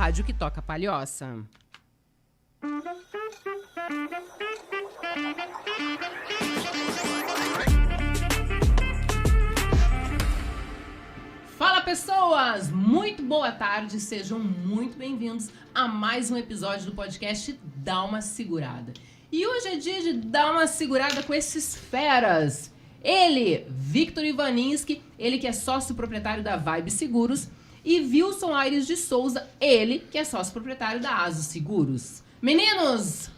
rádio que toca palhoça. Fala, pessoas! Muito boa tarde, sejam muito bem-vindos a mais um episódio do podcast Dá Uma Segurada. E hoje é dia de dar uma segurada com esses feras. Ele, Victor Ivaninski, ele que é sócio proprietário da Vibe Seguros, e Wilson Aires de Souza, ele que é sócio proprietário da Aso Seguros. Meninos,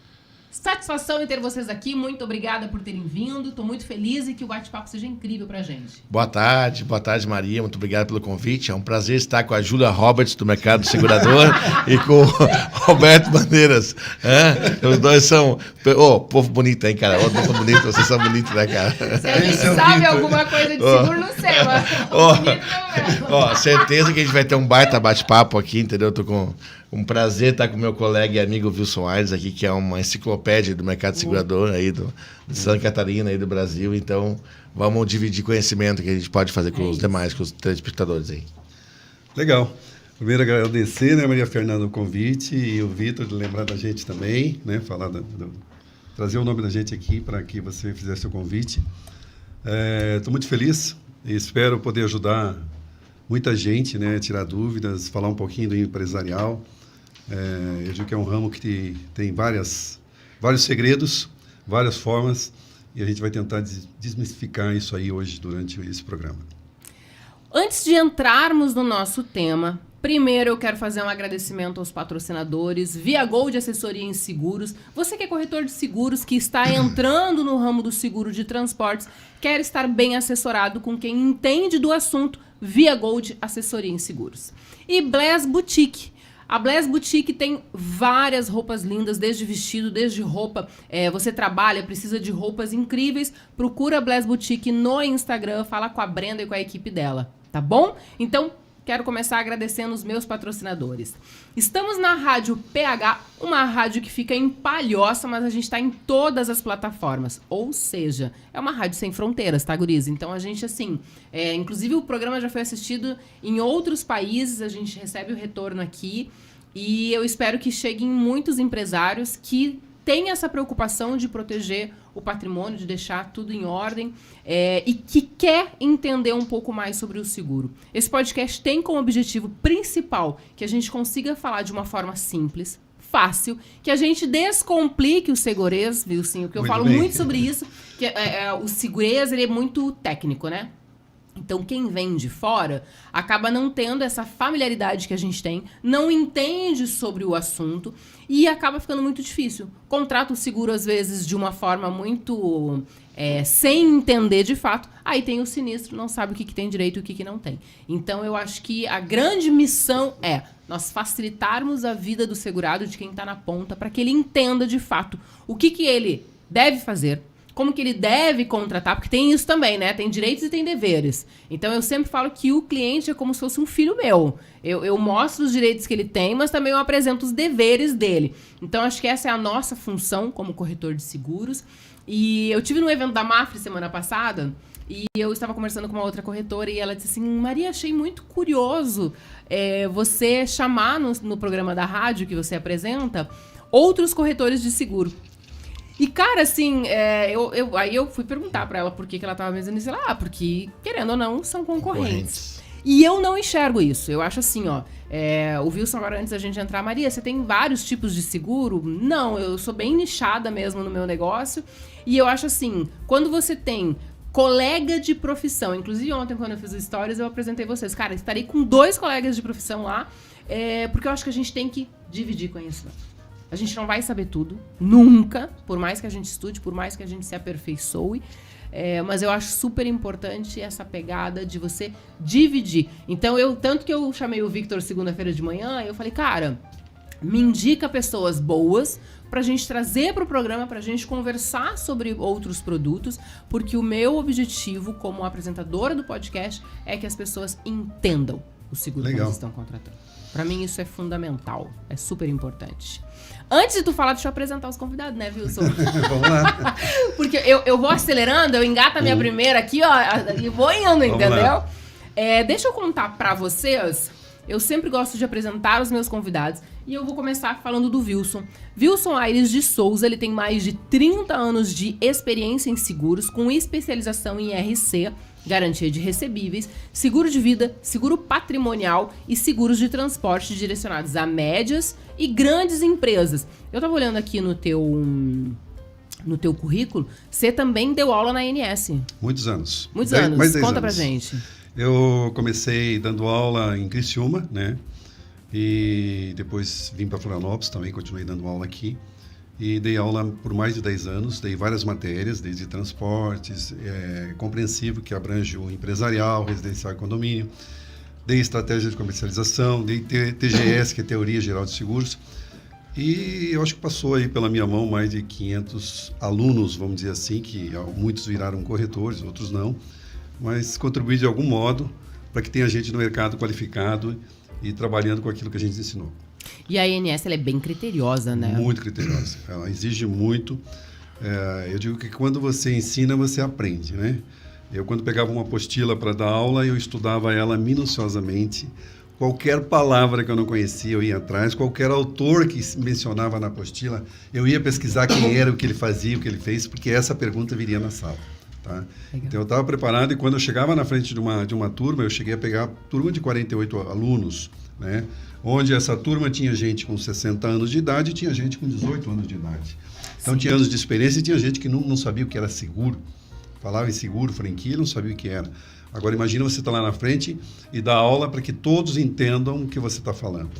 satisfação em ter vocês aqui, muito obrigada por terem vindo, estou muito feliz e que o bate-papo seja incrível pra gente. Boa tarde Maria, muito obrigado pelo convite, é um prazer estar com a Júlia Roberts do Mercado Segurador e com o Roberto Bandeiras, os dois são, povo bonito, hein, cara, povo bonito, vocês são bonitos, né, cara? Se a gente sabe alguma coisa de seguro, não sei, mas certeza que a gente vai ter um baita bate-papo aqui, entendeu? Eu tô com um prazer estar com meu colega e amigo Wilson Aires aqui, que é uma enciclopédia do mercado segurador aí de Santa Catarina e do Brasil. Então, vamos dividir conhecimento que a gente pode fazer com os demais, com os telespectadores aí. Legal. Primeiro, agradecer, né, Maria Fernanda, o convite e o Vitor de lembrar da gente também, né, falar trazer o nome da gente aqui para que você fizesse o convite. Estou muito feliz e espero poder ajudar muita gente, né, tirar dúvidas, falar um pouquinho do empresarial. Eu digo que é um ramo que tem vários segredos, várias formas, e a gente vai tentar desmistificar isso aí hoje durante esse programa. Antes de entrarmos no nosso tema, primeiro eu quero fazer um agradecimento aos patrocinadores, Via Gold Assessoria em Seguros. Você que é corretor de seguros, que está entrando no ramo do seguro de transportes, quer estar bem assessorado com quem entende do assunto, Via Gold Assessoria em Seguros. E Bless Boutique. A Bless Boutique tem várias roupas lindas, desde vestido, desde roupa. Você trabalha, precisa de roupas incríveis, procura a Bless Boutique no Instagram, fala com a Brenda e com a equipe dela, tá bom? Então, quero começar agradecendo os meus patrocinadores. Estamos na Rádio PH, uma rádio que fica em Palhoça, mas a gente está em todas as plataformas. Ou seja, é uma rádio sem fronteiras, tá, guris? Então a gente, assim, inclusive o programa já foi assistido em outros países, a gente recebe o retorno aqui. E eu espero que cheguem muitos empresários que têm essa preocupação de proteger o patrimônio, de deixar tudo em ordem e que quer entender um pouco mais sobre o seguro. Esse podcast tem como objetivo principal que a gente consiga falar de uma forma simples, fácil, que a gente descomplique o segurês, viu, sim? Porque eu falo muito sobre isso, que o segurês ele é muito técnico, né? Então, quem vem de fora acaba não tendo essa familiaridade que a gente tem, não entende sobre o assunto e acaba ficando muito difícil. Contrata o seguro, às vezes, de uma forma muito sem entender de fato. Aí tem o sinistro, não sabe o que tem direito e o que não tem. Então, eu acho que a grande missão é nós facilitarmos a vida do segurado, de quem está na ponta, para que ele entenda de fato o que ele deve fazer, como que ele deve contratar, porque tem isso também, né? Tem direitos e tem deveres. Então, eu sempre falo que o cliente é como se fosse um filho meu. Eu mostro os direitos que ele tem, mas também eu apresento os deveres dele. Então, acho que essa é a nossa função como corretor de seguros. E eu tive no evento da Mafre semana passada, e eu estava conversando com uma outra corretora, e ela disse assim, Maria, achei muito curioso você chamar no programa da rádio que você apresenta outros corretores de seguro. E, cara, assim, aí eu fui perguntar pra ela por que ela tava me dizendo isso. Ela, porque, querendo ou não, são concorrentes. E eu não enxergo isso. Eu acho assim, o Wilson, agora antes da gente entrar, Maria, você tem vários tipos de seguro? Não, eu sou bem nichada mesmo no meu negócio. E eu acho assim, quando você tem colega de profissão, inclusive ontem quando eu fiz os stories, eu apresentei vocês. Cara, estarei com 2 colegas de profissão lá, porque eu acho que a gente tem que dividir conhecimento. A gente não vai saber tudo, nunca, por mais que a gente estude, por mais que a gente se aperfeiçoe, mas eu acho super importante essa pegada de você dividir. Então, tanto que eu chamei o Victor segunda-feira de manhã, eu falei, cara, me indica pessoas boas pra gente trazer pro programa, pra gente conversar sobre outros produtos, porque o meu objetivo como apresentadora do podcast é que as pessoas entendam o seguro que eles estão contratando. Pra mim isso é fundamental, é super importante. Antes de tu falar, deixa eu apresentar os convidados, né, Wilson? Vamos lá. Porque eu vou acelerando, eu engato a minha primeira aqui, ó, e vou indo, entendeu? Deixa eu contar pra vocês eu sempre gosto de apresentar os meus convidados e eu vou começar falando do Wilson. Wilson Aires de Souza, ele tem mais de 30 anos de experiência em seguros, com especialização em RC, garantia de recebíveis, seguro de vida, seguro patrimonial e seguros de transporte direcionados a médias e grandes empresas. Eu estava olhando aqui no teu currículo, você também deu aula na ANS. Muitos anos. Muitos anos. Mais 10 Conta anos. pra gente. Eu comecei dando aula em Criciúma, né? E depois vim para Florianópolis, também continuei dando aula aqui. E dei aula por mais de 10 anos, dei várias matérias, desde transportes, compreensivo, que abrange o empresarial, residencial e condomínio. Dei estratégia de comercialização, dei TGS, que é Teoria Geral de Seguros. E eu acho que passou aí pela minha mão mais de 500 alunos, vamos dizer assim, que muitos viraram corretores, outros não. Mas contribuí de algum modo para que tenha gente no mercado qualificado e trabalhando com aquilo que a gente ensinou. E a ANS, ela é bem criteriosa, né? Muito criteriosa. Ela exige muito. Eu digo que quando você ensina, você aprende, né? Eu, quando pegava uma apostila para dar aula, eu estudava ela minuciosamente. Qualquer palavra que eu não conhecia, eu ia atrás. Qualquer autor que mencionava na apostila, eu ia pesquisar quem era, o que ele fazia, o que ele fez, porque essa pergunta viria na sala. Tá? Então, eu estava preparado e quando eu chegava na frente de uma turma, eu cheguei a pegar turma de 48 alunos, né? Onde essa turma tinha gente com 60 anos de idade e tinha gente com 18 anos de idade. Então, tinha anos de experiência e tinha gente que não sabia o que era seguro. Falava em seguro, franquia, não sabia o que era. Agora, imagina você estar lá na frente e dar aula para que todos entendam o que você está falando.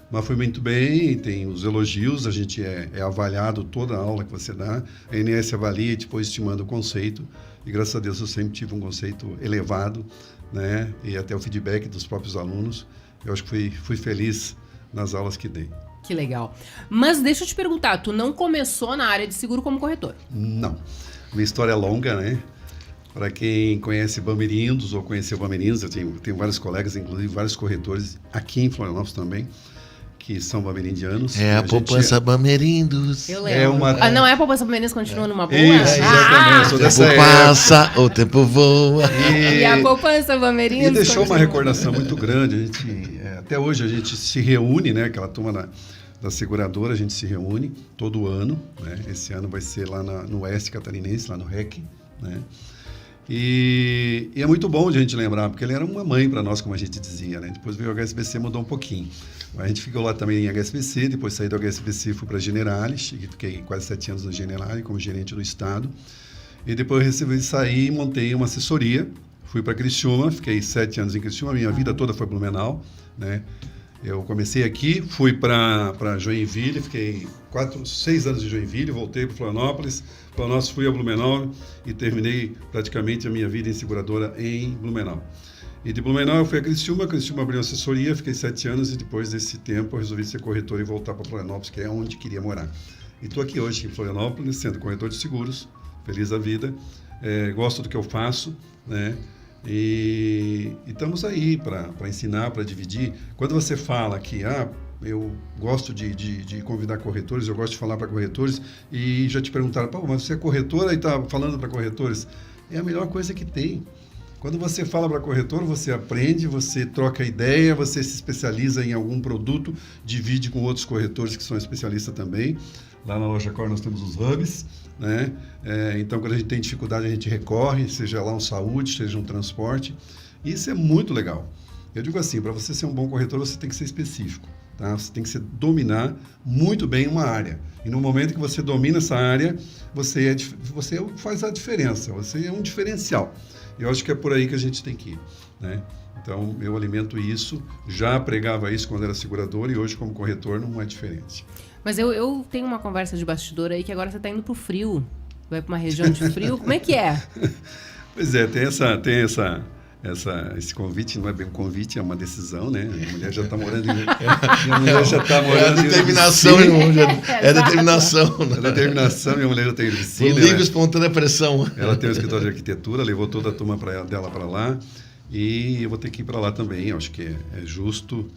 Mas foi muito bem, tem os elogios, a gente é avaliado toda a aula que você dá. A ANS avalia e depois te manda o conceito. E, graças a Deus, eu sempre tive um conceito elevado, né? E até o feedback dos próprios alunos. Eu acho que fui feliz nas aulas que dei. Que legal. Mas deixa eu te perguntar, tu não começou na área de seguro como corretor? Não. Minha história é longa, né? Para quem conhece Bamerindos ou conheceu Bamerindos, eu tenho vários colegas, inclusive vários corretores aqui em Florianópolis também, que são bamerindianos. É a poupança Bamerindos. Eu lembro. Não é a poupança Bamerindos, continua numa boa? Isso, exatamente. O tempo passa, o tempo voa. E a poupança Bamerindos E deixou continua. uma recordação muito grande. A gente, até hoje a gente se reúne, né? Aquela turma da seguradora, a gente se reúne todo ano. Né? Esse ano vai ser lá no Oeste Catarinense, lá no REC. Né? E é muito bom de a gente lembrar, porque ele era uma mãe para nós, como a gente dizia, né? Depois veio o HSBC, mudou um pouquinho. A gente ficou lá também em HSBC, depois saí do HSBC, fui para a Generali, fiquei quase 7 anos na Generali como gerente do Estado. E depois eu resolvi sair e montei uma assessoria, fui para Criciúma, fiquei 7 anos em Criciúma, minha vida toda foi Blumenau, né? Eu comecei aqui, fui para Joinville, fiquei 6 anos em Joinville, voltei para Florianópolis, fui a Blumenau e terminei praticamente a minha vida em seguradora em Blumenau. E de Blumenau eu fui a Criciúma abriu assessoria, fiquei 7 anos e depois desse tempo eu resolvi ser corretor e voltar para Florianópolis, que é onde queria morar. E estou aqui hoje em Florianópolis, sendo corretor de seguros, feliz da vida, gosto do que eu faço, né? E estamos aí para ensinar, para dividir. Quando você fala que eu gosto de convidar corretores, eu gosto de falar para corretores, e já te perguntaram, mas você é corretora e está falando para corretores? É a melhor coisa que tem. Quando você fala para corretor, você aprende, você troca ideia, você se especializa em algum produto, divide com outros corretores que são especialistas também. Lá na Loja Cor nós temos os hubs, né? Então, quando a gente tem dificuldade, a gente recorre, seja lá um saúde, seja um transporte. E isso é muito legal. Eu digo assim, para você ser um bom corretor, você tem que ser específico. Tá? Você tem que dominar muito bem uma área. E no momento que você domina essa área, você faz a diferença, você é um diferencial. Eu acho que é por aí que a gente tem que ir, né? Então, eu alimento isso, já pregava isso quando era segurador e hoje, como corretor, não é diferente. Mas eu tenho uma conversa de bastidor aí que agora você está indo pro frio. Vai para uma região de frio. Como é que é? Pois é, esse convite, não é bem um convite, é uma decisão, né? A mulher já está morando É determinação, irmão. É determinação. É determinação, minha mulher já tem medicina. Por livre espontânea pressão. Ela tem um escritório de arquitetura, levou toda a turma dela para lá. E eu vou ter que ir para lá também. Acho que é justo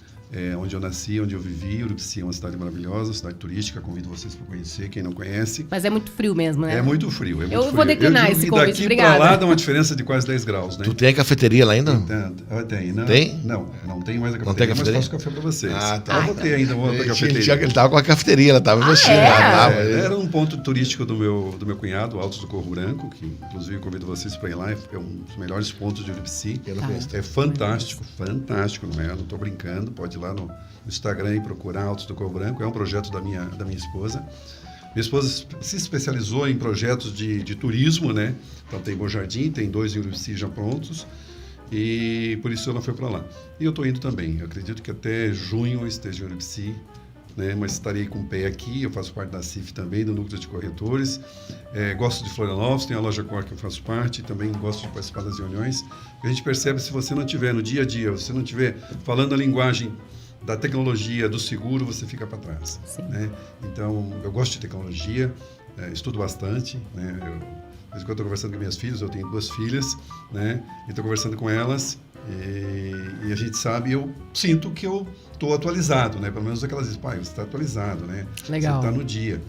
onde eu nasci, onde eu vivi. Urubici é uma cidade maravilhosa, cidade turística, convido vocês para conhecer, quem não conhece. Mas é muito frio mesmo, né? É muito frio, Eu vou declinar esse convite, daqui obrigada. para lá dá uma diferença de quase 10 graus, né? Tu tem a cafeteria lá ainda? Tem, não. Tem? Não tem mais a cafeteria, Não tem cafeteria? mas faço café para vocês. Tá. Eu vou ter ainda outra cafeteria. Ele tava com a cafeteria, ela tava mexendo. Era um ponto turístico do meu cunhado, Altos do Corro Branco, que inclusive eu convido vocês para ir lá, é um dos melhores pontos de Urubici. É fantástico, não é? Eu não estou brincando, pode ir lá no Instagram e procurar Altos do Corro Branco, é um projeto da minha esposa. Minha esposa se especializou em projetos de turismo, né? Então tem Bom Jardim, tem 2 em Urubici já prontos, e por isso ela foi para lá. E eu estou indo também, eu acredito que até junho eu esteja em Urubici, né? Mas estarei com o pé aqui, eu faço parte da CIF também, do Núcleo de Corretores, gosto de Florianópolis, tem a loja Cor que eu faço parte, também gosto de participar das reuniões. A gente percebe, se você não estiver no dia a dia, você não estiver falando a linguagem da tecnologia, do seguro, você fica para trás. Né? Então, eu gosto de tecnologia, estudo bastante, né? Por isso que eu estou conversando com minhas filhas, eu tenho 2 filhas, né? E estou conversando com elas, e a gente sabe, eu sinto que eu estou atualizado, né? Pelo menos aquelas dizem, pai, você está atualizado, né? Legal. Você está no dia.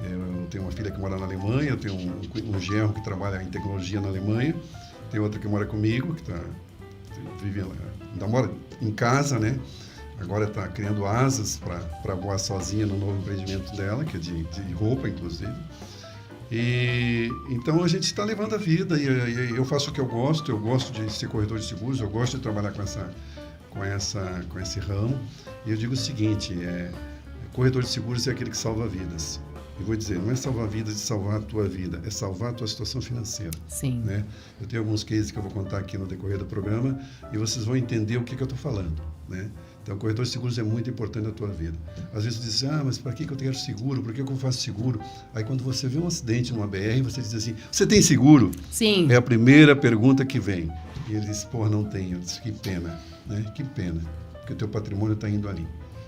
Eu tenho uma filha que mora na Alemanha, eu tenho um genro que trabalha em tecnologia na Alemanha, tem outra que mora comigo, que ainda mora em casa, né? Agora está criando asas para voar sozinha no novo empreendimento dela, que é de roupa, inclusive. E então a gente está levando a vida, e eu faço o que eu gosto de ser corretor de seguros, eu gosto de trabalhar com esse ramo. E eu digo o seguinte, corretor de seguros é aquele que salva vidas. E vou dizer, não é salvar vidas de salvar a tua vida, é salvar a tua situação financeira. Sim. Né? Eu tenho alguns cases que eu vou contar aqui no decorrer do programa, e vocês vão entender o que eu estou falando, né? Então, o corretor de seguros é muito importante na tua vida. Às vezes você diz, mas para que eu quero seguro? Por que eu faço seguro? Aí, quando você vê um acidente numa BR, você diz assim, você tem seguro? Sim. É a primeira pergunta que vem. E ele diz, não tenho. Eu disse, que pena, né? Que pena, porque o teu patrimônio está indo ali.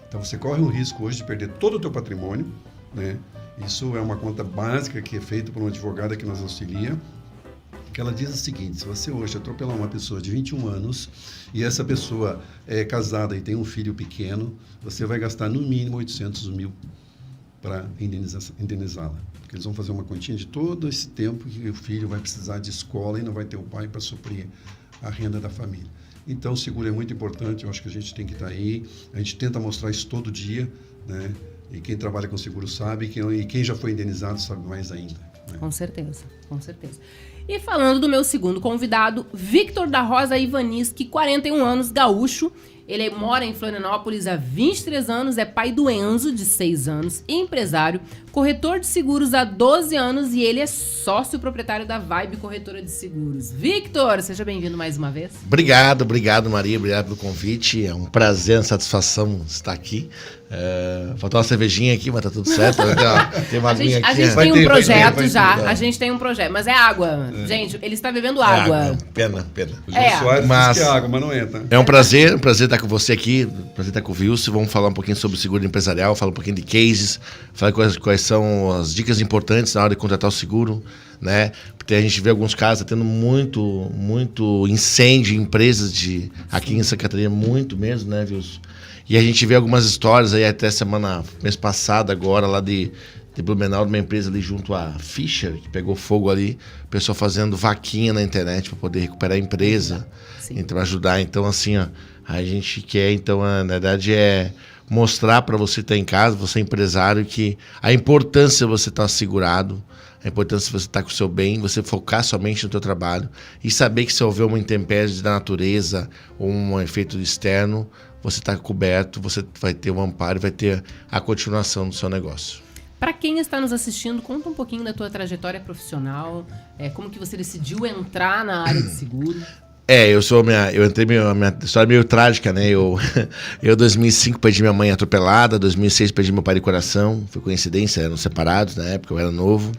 Então, você corre um risco hoje de perder todo o teu patrimônio, né? Isso é uma conta básica que é feita por uma advogada que nos auxilia, que ela diz o seguinte, se você hoje atropelar uma pessoa de 21 anos e essa pessoa é casada e tem um filho pequeno, você vai gastar no mínimo 800 mil para indenizá-la. Porque eles vão fazer uma continha de todo esse tempo que o filho vai precisar de escola e não vai ter o pai para suprir a renda da família. Então, o seguro é muito importante, eu acho que a gente tem que estar aí, a gente tenta mostrar isso todo dia, né? E quem trabalha com seguro sabe, e quem já foi indenizado sabe mais ainda. Né? Com certeza, com certeza. E falando do meu segundo convidado, Victor da Rosa Ivaniski, 41 anos, gaúcho. Ele mora em Florianópolis há 23 anos, é pai do Enzo, de 6 anos, empresário, corretor de seguros há 12 anos e ele é sócio proprietário da Vibe Corretora de Seguros. Victor, seja bem-vindo mais uma vez. Obrigado, Maria, obrigado pelo convite. É um prazer, uma satisfação estar aqui. Faltou uma cervejinha aqui, mas tá tudo certo. Tem uma aguinha aqui. A gente tem um projeto já, a gente tem um projeto, mas é água. Gente, ele está bebendo água. Pena. O João Soares diz que é água, mas não é, tá? É um prazer estar com você aqui, prazer estar com o Wilson. Vamos falar um pouquinho sobre seguro empresarial, falar um pouquinho de cases, falar quais são as dicas importantes na hora de contratar o seguro, né? Porque a gente vê alguns casos tendo muito incêndio em empresas aqui em Santa Catarina, muito mesmo, né, Wilson? E a gente vê algumas histórias aí até mês passado agora, lá de Blumenau, de uma empresa ali junto à Fischer, que pegou fogo ali, o pessoal fazendo vaquinha na internet para poder recuperar a empresa, então ajudar. Então, assim, ó, a gente quer, então, na verdade, mostrar para você que está em casa, você é empresário, que a importância de você estar segurado, a importância de você estar com o seu bem, você focar somente no teu trabalho e saber que se houver uma intempérie da natureza ou um efeito externo, você está coberto, você vai ter um amparo e vai ter a continuação do seu negócio. Para quem está nos assistindo, conta um pouquinho da tua trajetória profissional, como que você decidiu entrar na área de seguro. Eu entrei, minha história é meio trágica, né? Eu em 2005 perdi minha mãe atropelada, em 2006 perdi meu pai de coração, foi coincidência, eram separados na época, eu era novo.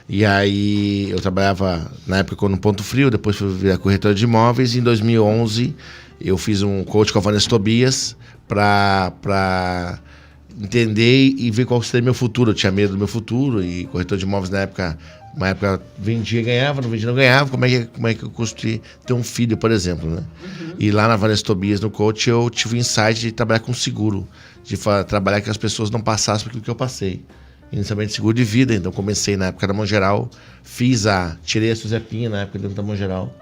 E aí eu trabalhava na época no Ponto Frio, depois fui virar corretor de imóveis e em 2011 eu fiz um coach com a Vanessa Tobias para entender e ver qual seria meu futuro. Eu tinha medo do meu futuro e corretor de imóveis na época Uma época vendia e ganhava, não vendia não ganhava. Como é que eu construí ter um filho, por exemplo, né? E lá na Vanessa Tobias, no coach, eu tive o insight de trabalhar com seguro. De trabalhar que as pessoas não passassem por aquilo que eu passei. Inicialmente seguro de vida, então comecei na época da Mão Geral, tirei a Suzepinha na época dentro da Mão Geral.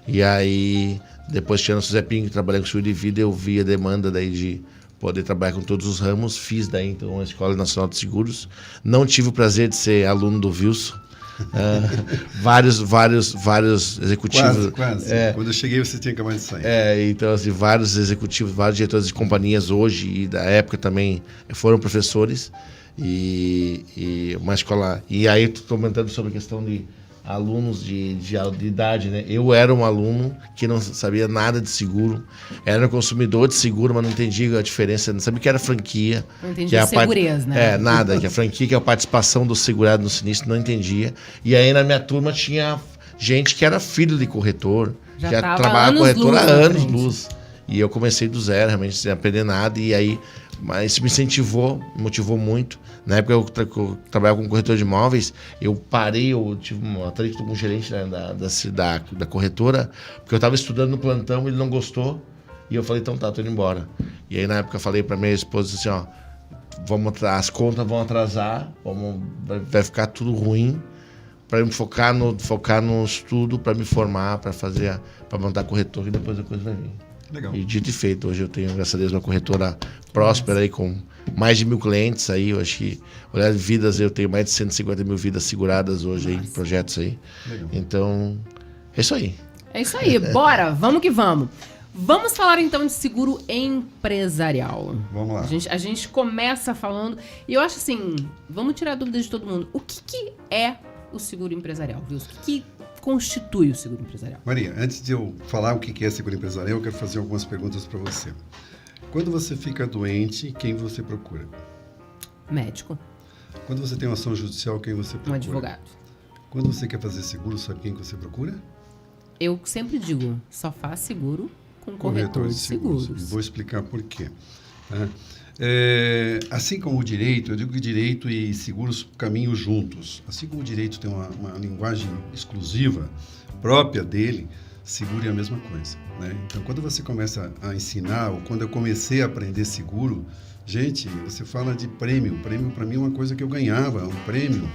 E aí, depois tirando a Suzepinha, que trabalhei com seguro de vida, eu vi a demanda daí de poder trabalhar com todos os ramos. Fiz daí então a Escola Nacional de Seguros. Não tive o prazer de ser aluno do Wilson. Vários executivos. Quase. Quando eu cheguei, você tinha acabado de sair. Então, assim, vários executivos, vários diretores de companhias hoje e da época também foram professores. E uma escola. E aí, estou comentando sobre a questão de alunos de idade, né? Eu era um aluno que não sabia nada de seguro, era um consumidor de seguro, mas não entendia a diferença, não sabia o que era franquia. Não entendia segurança, né? Nada, que a franquia, que é a participação do segurado no sinistro, não entendia. E aí na minha turma tinha gente que era filho de corretor, já que trabalhava corretor há anos luz. E eu comecei do zero, realmente sem aprender nada, e aí mas isso me motivou muito. Na época eu trabalhava com corretor de imóveis, eu tive uma atrito com um gerente da corretora, porque eu estava estudando no plantão, ele não gostou, e eu falei, então tá, tô indo embora. E aí na época eu falei para minha esposa assim, ó, as contas vão atrasar, vai ficar tudo ruim, para me focar no estudo, para me formar, para montar corretor, e depois a coisa vai vir. Legal. E dito e feito, hoje eu tenho, graças a Deus, uma corretora próspera aí com mais de 1.000 clientes aí. Eu acho que, olhar vidas, eu tenho mais de 150 mil vidas seguradas hoje aí, em projetos aí. Legal. Então, é isso aí. É isso aí, bora, vamos que vamos. Vamos falar então de seguro empresarial. Vamos lá. A gente começa falando, e eu acho assim, vamos tirar a dúvida de todo mundo. O que é o seguro empresarial, viu? O que constitui o seguro empresarial? Maria, antes de eu falar o que é seguro empresarial, eu quero fazer algumas perguntas para você. Quando você fica doente, quem você procura? Médico. Quando você tem uma ação judicial, quem você procura? Um advogado. Quando você quer fazer seguro, sabe quem você procura? Eu sempre digo, só faz seguro com corretor de seguros. Vou explicar por quê. Tá? Assim como o direito, eu digo que direito e seguros caminham juntos. Assim como o direito tem uma linguagem exclusiva própria dele, seguro é a mesma coisa, né? Então, quando você começa a ensinar, ou quando eu comecei a aprender seguro, gente, você fala de prêmio. Prêmio, para mim, é uma coisa que eu ganhava, um prêmio.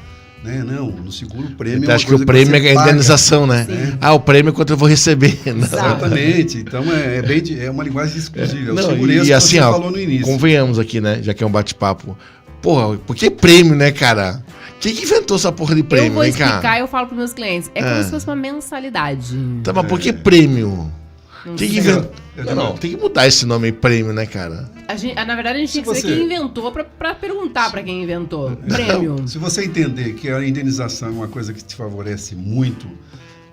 Né? Não, no seguro o prêmio acho que o prêmio é a indenização, né? O prêmio é quanto eu vou receber. Exatamente. Então é uma linguagem exclusiva. Não, o segurança e assim, que você falou no início. Convenhamos aqui, né? Já que é um bate-papo. Porra, por que prêmio, né, cara? Quem que inventou essa porra de prêmio, eu vou explicar, cara? eu falo pros meus clientes. É como se fosse uma mensalidade. Tá, mas por que prêmio? Quem que inventou? Não, tem que mudar esse nome aí, prêmio, né, cara? Na verdade, a gente tinha que saber quem inventou pra perguntar pra quem inventou. Prêmio. Se você entender que a indenização é uma coisa que te favorece muito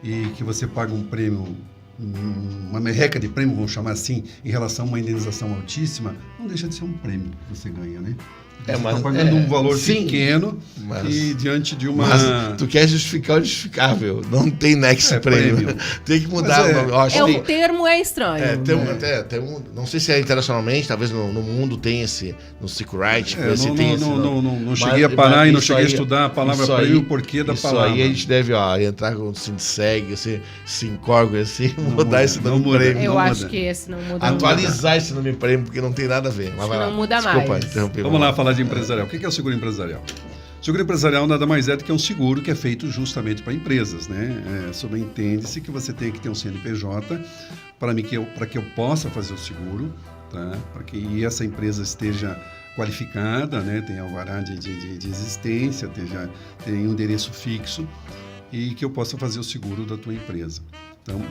e que você paga um prêmio, uma merreca de prêmio, vamos chamar assim, em relação a uma indenização altíssima, não deixa de ser um prêmio que você ganha, né? Você está pagando um valor pequeno e diante de uma... Mas tu quer justificar o justificável. Não tem nexo prêmio. Tem que mudar. O termo é estranho. Não sei se é internacionalmente, talvez no mundo tem esse, no Securite. Não cheguei a parar e não cheguei a estudar a palavra prêmio, o porquê da palavra. Isso aí a gente deve entrar com o Sindiceg, Sincorgo, assim, mudar esse nome prêmio. Eu acho que esse não muda. Atualizar esse nome prêmio, porque não tem nada a ver. Não muda mais. Desculpa, interrompi. Vamos lá falar de empresarial. O que é o seguro empresarial? O seguro empresarial nada mais é do que um seguro que é feito justamente para empresas, né? Subentende-se que você tem que ter um CNPJ para que eu possa fazer o seguro, tá? Para que essa empresa esteja qualificada, né? Tenha alvará de existência, tenha um endereço fixo e que eu possa fazer o seguro da tua empresa. Então,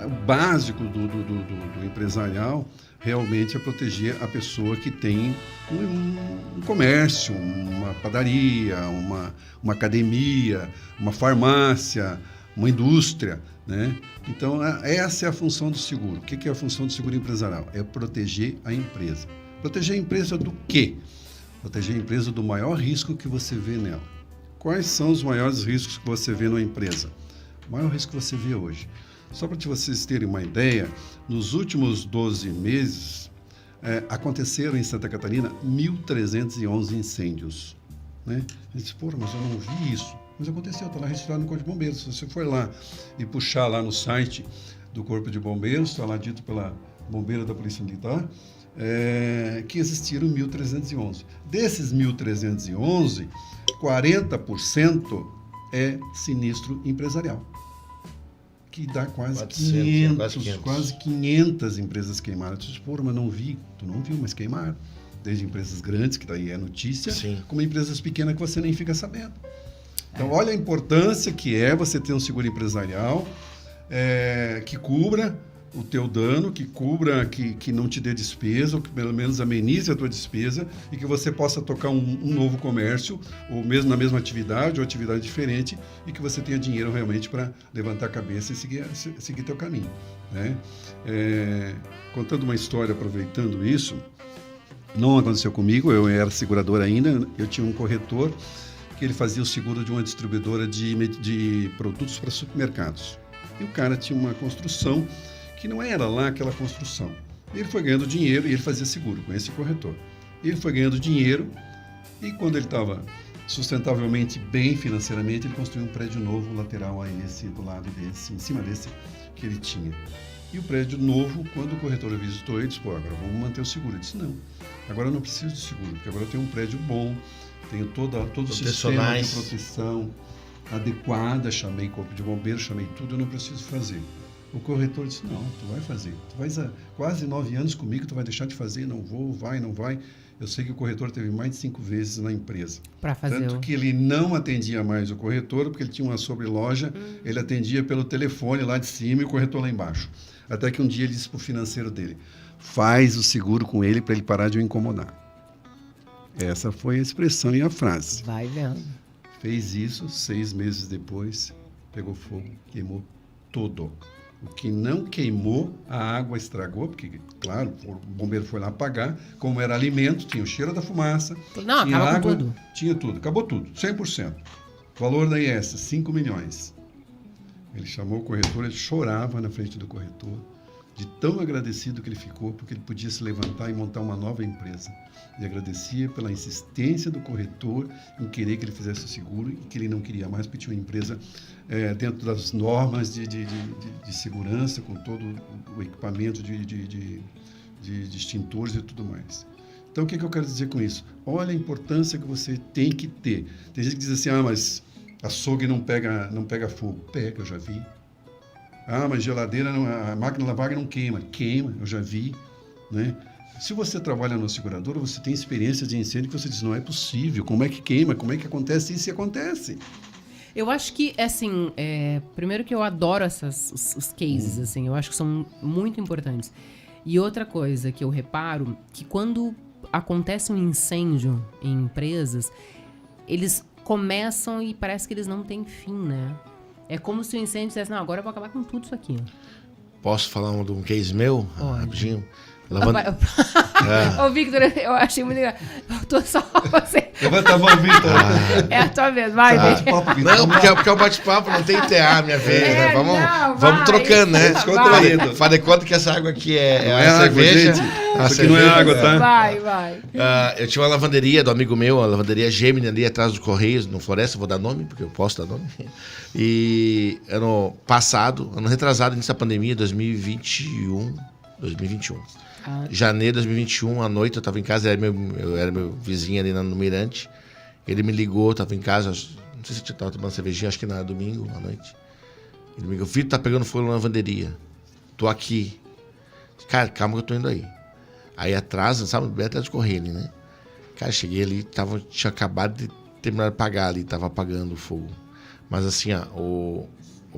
o básico do empresarial realmente é proteger a pessoa que tem um comércio, uma padaria, uma academia, uma farmácia, uma indústria, né? Então, essa é a função do seguro. O que é a função do seguro empresarial? É proteger a empresa. Proteger a empresa do quê? Proteger a empresa do maior risco que você vê nela. Quais são os maiores riscos que você vê numa empresa? O maior risco que você vê hoje. Só para vocês terem uma ideia, nos últimos 12 meses, aconteceram em Santa Catarina 1.311 incêndios. né? Ele disse, pô, mas eu não vi isso. Mas aconteceu, está lá registrado no Corpo de Bombeiros. Se você for lá e puxar lá no site do Corpo de Bombeiros, está lá dito pela bombeira da Polícia Militar, que existiram 1.311. Desses 1.311, 40% é sinistro empresarial, que dá quase 500 empresas queimaram. Tu diz, pô, mas não vi. Tu não viu, mas queimaram. Desde empresas grandes, que daí é notícia, Sim. como empresas pequenas que você nem fica sabendo. Então, olha a importância que é você ter um seguro empresarial que cubra o teu dano, que cubra, que não te dê despesa, ou que pelo menos amenize a tua despesa e que você possa tocar um novo comércio, ou mesmo na mesma atividade, ou atividade diferente, e que você tenha dinheiro realmente para levantar a cabeça e seguir teu caminho, né? Contando uma história, aproveitando isso, não aconteceu comigo, eu era segurador ainda, eu tinha um corretor que ele fazia o seguro de uma distribuidora de produtos para supermercados. E o cara tinha uma construção que não era lá aquela construção. Ele foi ganhando dinheiro e ele fazia seguro com esse corretor. Ele foi ganhando dinheiro e quando ele estava sustentavelmente bem financeiramente, ele construiu um prédio novo lateral aí do lado desse, em cima desse que ele tinha. E o prédio novo, quando o corretor visitou, ele disse, pô, agora vamos manter o seguro. Ele disse, não, agora eu não preciso de seguro, porque agora eu tenho um prédio bom, tenho todo o sistema de proteção adequada, chamei corpo de bombeiro, chamei tudo, eu não preciso fazer. O corretor disse, não, tu vai fazer. Tu vais há quase 9 anos comigo, tu vai deixar de fazer, não vou, vai, não vai. Eu sei que o corretor teve mais de 5 vezes na empresa. Para fazer Tanto que ele não atendia mais o corretor, porque ele tinha uma sobreloja, ele atendia pelo telefone lá de cima e o corretor lá embaixo. Até que um dia ele disse para o financeiro dele, faz o seguro com ele para ele parar de o incomodar. Essa foi a expressão e a frase. Vai vendo. Fez isso, 6 meses depois, pegou fogo, queimou tudo. O que não queimou, a água estragou, porque, claro, o bombeiro foi lá apagar, como era alimento, tinha o cheiro da fumaça, não, tinha acaba água, com tudo. tinha tudo, acabou tudo, 100%. Valor da IES, 5 milhões. Ele chamou o corretor, ele chorava na frente do corretor, de tão agradecido que ele ficou, porque ele podia se levantar e montar uma nova empresa. Ele agradecia pela insistência do corretor em querer que ele fizesse o seguro e que ele não queria mais, porque tinha uma empresa dentro das normas de segurança, com todo o equipamento de extintores e tudo mais. Então, o que eu quero dizer com isso? Olha a importância que você tem que ter. Tem gente que diz assim, mas açougue não pega fogo. Pega, eu já vi. Mas geladeira, a máquina de lavar não queima. Queima, eu já vi, né? Se você trabalha no seguradora, você tem experiência de incêndio que você diz, não é possível, como é que queima, como é que acontece isso e acontece. Eu acho que, assim, primeiro que eu adoro os cases, assim, eu acho que são muito importantes. E outra coisa que eu reparo, que quando acontece um incêndio em empresas, eles começam e parece que eles não têm fim, né? É como se o incêndio dissesse, não, agora eu vou acabar com tudo isso aqui. Posso falar de um case meu? Rapidinho? Ô, Victor, eu achei muito legal. Eu tô só você. Levanta a mão, Victor. É a tua vez, vai, Victor. Não, porque é o bate-papo, não tem TA, minha vez, né? Vamos trocando, né? Faz de conta que essa água aqui é a cerveja. Isso aqui não é água, tá? Vai. Eu tinha uma lavanderia do amigo meu, a lavanderia Gemini ali atrás dos Correios, no Floresta, vou dar nome, porque eu posso dar nome. E ano passado, ano retrasado, início da pandemia, 2021. Janeiro de 2021, à noite, eu estava em casa, eu era meu vizinho ali no Mirante. Ele me ligou, eu estava em casa, não sei se eu estava tomando cervejinha, acho que era domingo à noite. Ele me ligou, Vitor, tá pegando fogo na lavanderia. Tô aqui. Cara, calma que eu tô indo aí. Aí atrás, sabe, bem atrás de correr ali, né? Cara, cheguei ali, tinha acabado de terminar de apagar ali, tava apagando o fogo. Mas assim, o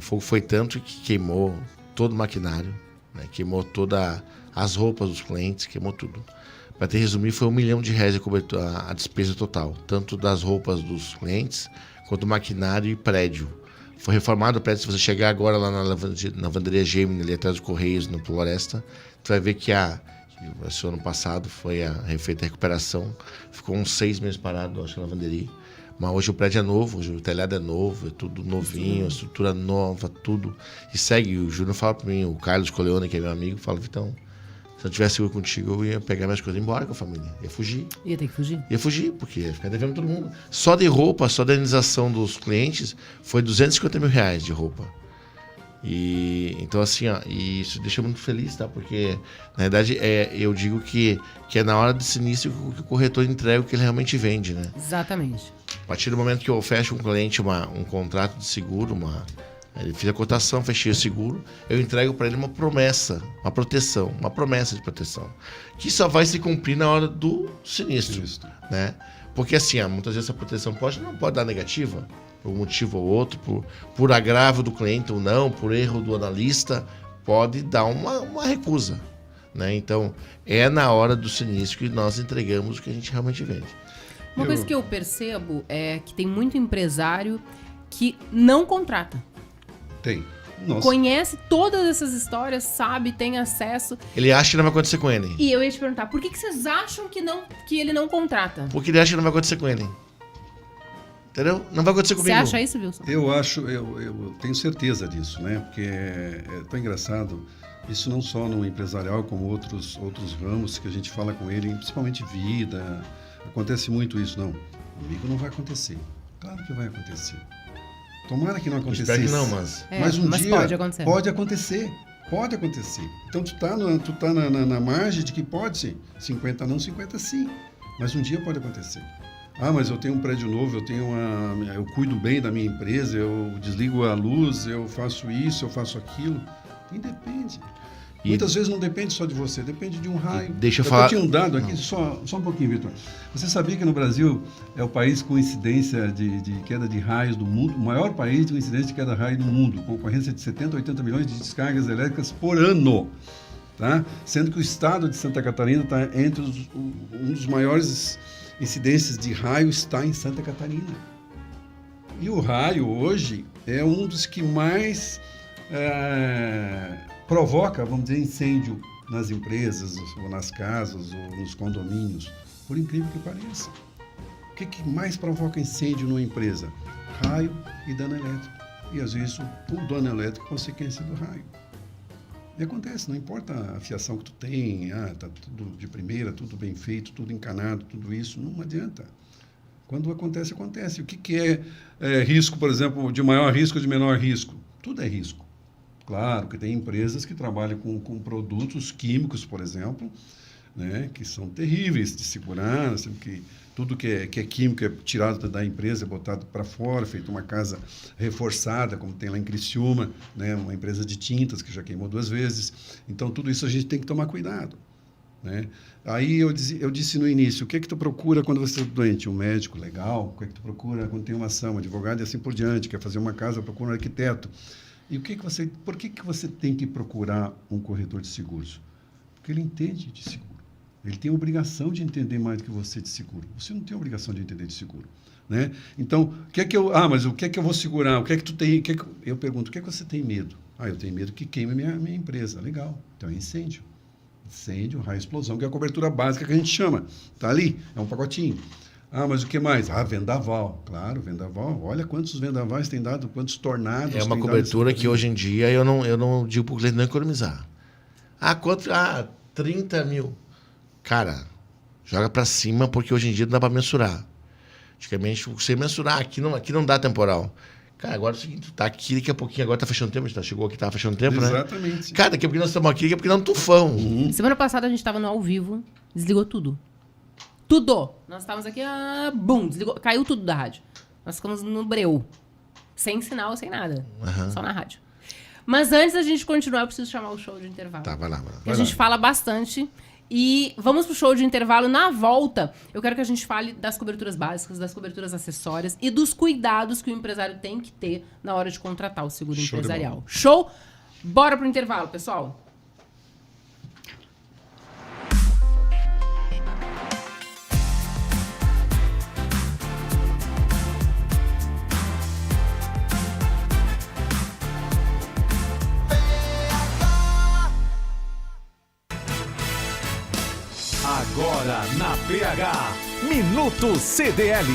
fogo foi tanto que queimou todo o maquinário, né? Queimou todas as roupas dos clientes, queimou tudo. Para te resumir, foi R$1 milhão a despesa total, tanto das roupas dos clientes, quanto maquinário e prédio. Foi reformado o prédio. Se você chegar agora lá na lavanderia Gemini, ali atrás dos Correios, no Floresta, tu vai ver que esse ano passado foi feita a recuperação. Ficou uns 6 meses parado, acho, a lavanderia. Mas hoje o prédio é novo, hoje o telhado é novo, é tudo novinho, a estrutura nova, tudo. E segue, o Júnior fala para mim, o Carlos Coleone, que é meu amigo, fala, Vitão, Se eu tivesse seguro contigo, eu ia pegar minhas coisas e ir embora com a família. Ia fugir. Ia ter que fugir? Ia fugir, porque ia ficar devendo todo mundo. Só de roupa, só da indenização dos clientes, foi 250 mil reais de roupa. E então assim, ó, e isso deixa muito feliz, tá? Porque na verdade eu digo que é na hora do sinistro que o corretor entrega o que ele realmente vende, né? Exatamente. A partir do momento que eu fecho com o cliente um contrato de seguro, ele fiz a cotação, fechei o seguro, eu entrego para ele uma promessa, uma proteção, uma promessa de proteção, que só vai se cumprir na hora do sinistro, né? Porque assim, muitas vezes a proteção não pode dar negativa, por um motivo ou outro, por agravo do cliente ou não, por erro do analista, pode dar uma recusa, né? Então, é na hora do sinistro que nós entregamos o que a gente realmente vende. Uma coisa que eu percebo é que tem muito empresário que não contrata. Tem. Nossa. Conhece todas essas histórias, sabe, tem acesso. Ele acha que não vai acontecer com ele. E eu ia te perguntar, por que vocês acham que ele não contrata? Porque ele acha que não vai acontecer com ele. Entendeu? Não vai acontecer comigo. Você acha isso, Wilson? Eu acho, eu tenho certeza disso, né? Porque é tão engraçado, isso não só no empresarial, como outros ramos que a gente fala com ele, principalmente vida. Acontece muito isso, não. Comigo não vai acontecer. Claro que vai acontecer. Tomara que não acontecesse. Espero que não, mas... Mas um dia pode acontecer. Pode acontecer. Pode acontecer. Então tu tá na margem de que pode ser 50 não, 50 sim. Mas um dia pode acontecer. Ah, mas eu tenho um prédio novo, eu cuido bem da minha empresa, eu desligo a luz, eu faço isso, eu faço aquilo. Independe. Muitas vezes não depende só de você, depende de um raio. Deixa eu falar... Eu tinha um dado aqui, só um pouquinho, Vitor. Você sabia que no Brasil é o país com incidência de queda de raios do mundo, o maior país com incidência de queda de raio do mundo, com ocorrência de 70 a 80 milhões de descargas elétricas por ano. Tá? Sendo que o estado de Santa Catarina está entre um dos maiores incidências de raio está em Santa Catarina. E o raio hoje é um dos que mais provoca, vamos dizer, incêndio nas empresas, ou nas casas, ou nos condomínios. Por incrível que pareça. O que mais provoca incêndio numa empresa? Raio e dano elétrico. E às vezes o dano elétrico é consequência do raio. E acontece, não importa a fiação que tu tem, tá tudo de primeira, tudo bem feito, tudo encanado, tudo isso, não adianta. Quando acontece, acontece. O que é risco, por exemplo, de maior risco ou de menor risco? Tudo é risco. Claro que tem empresas que trabalham com produtos químicos, por exemplo, né, que são terríveis de segurar, que tudo que é químico é tirado da empresa, é botado para fora, feito uma casa reforçada, como tem lá em Criciúma, né, uma empresa de tintas que já queimou 2 vezes. Então, tudo isso a gente tem que tomar cuidado. Né? Aí eu disse no início, o que tu procura quando você está doente? Um médico legal? O que tu procura quando tem uma ação, um advogado e assim por diante? Quer fazer uma casa, procura um arquiteto. E por que você tem que procurar um corretor de seguros? Porque ele entende de seguro. Ele tem a obrigação de entender mais do que você de seguro. Você não tem a obrigação de entender de seguro. Né? Então, mas o que é que eu vou segurar? O que é que tu tem? Eu pergunto, o que é que você tem medo? Eu tenho medo que queime minha empresa. Legal. Então é incêndio. Incêndio, raio, explosão, que é a cobertura básica que a gente chama. Está ali, é um pacotinho. Mas o que mais? Vendaval. Claro, vendaval. Olha quantos vendavais tem dado, quantos tornados. É uma cobertura que hoje em dia eu não digo para o cliente não economizar. Quanto? 30 mil. Cara, joga para cima, porque hoje em dia não dá para mensurar. Antigamente, você mensurar, aqui não dá temporal. Cara, agora é o seguinte, tu tá aqui, daqui a pouquinho, agora tá fechando tempo, a gente chegou aqui, tava fechando tempo, né? Exatamente. Cara, daqui a pouquinho nós estamos aqui, daqui a pouquinho nós tufão. Semana passada a gente tava no ao vivo, desligou tudo. Tudo! Nós estávamos aqui, desligou, caiu tudo da rádio. Nós ficamos no breu. Sem sinal, sem nada. Só na rádio. Mas antes da gente continuar, eu preciso chamar o show de intervalo. Tá, vai lá. A gente fala bastante. E vamos pro show de intervalo. Na volta, eu quero que a gente fale das coberturas básicas, das coberturas acessórias e dos cuidados que o empresário tem que ter na hora de contratar o seguro empresarial. Show? Bora pro intervalo, pessoal. Agora na PH, Minuto CDL.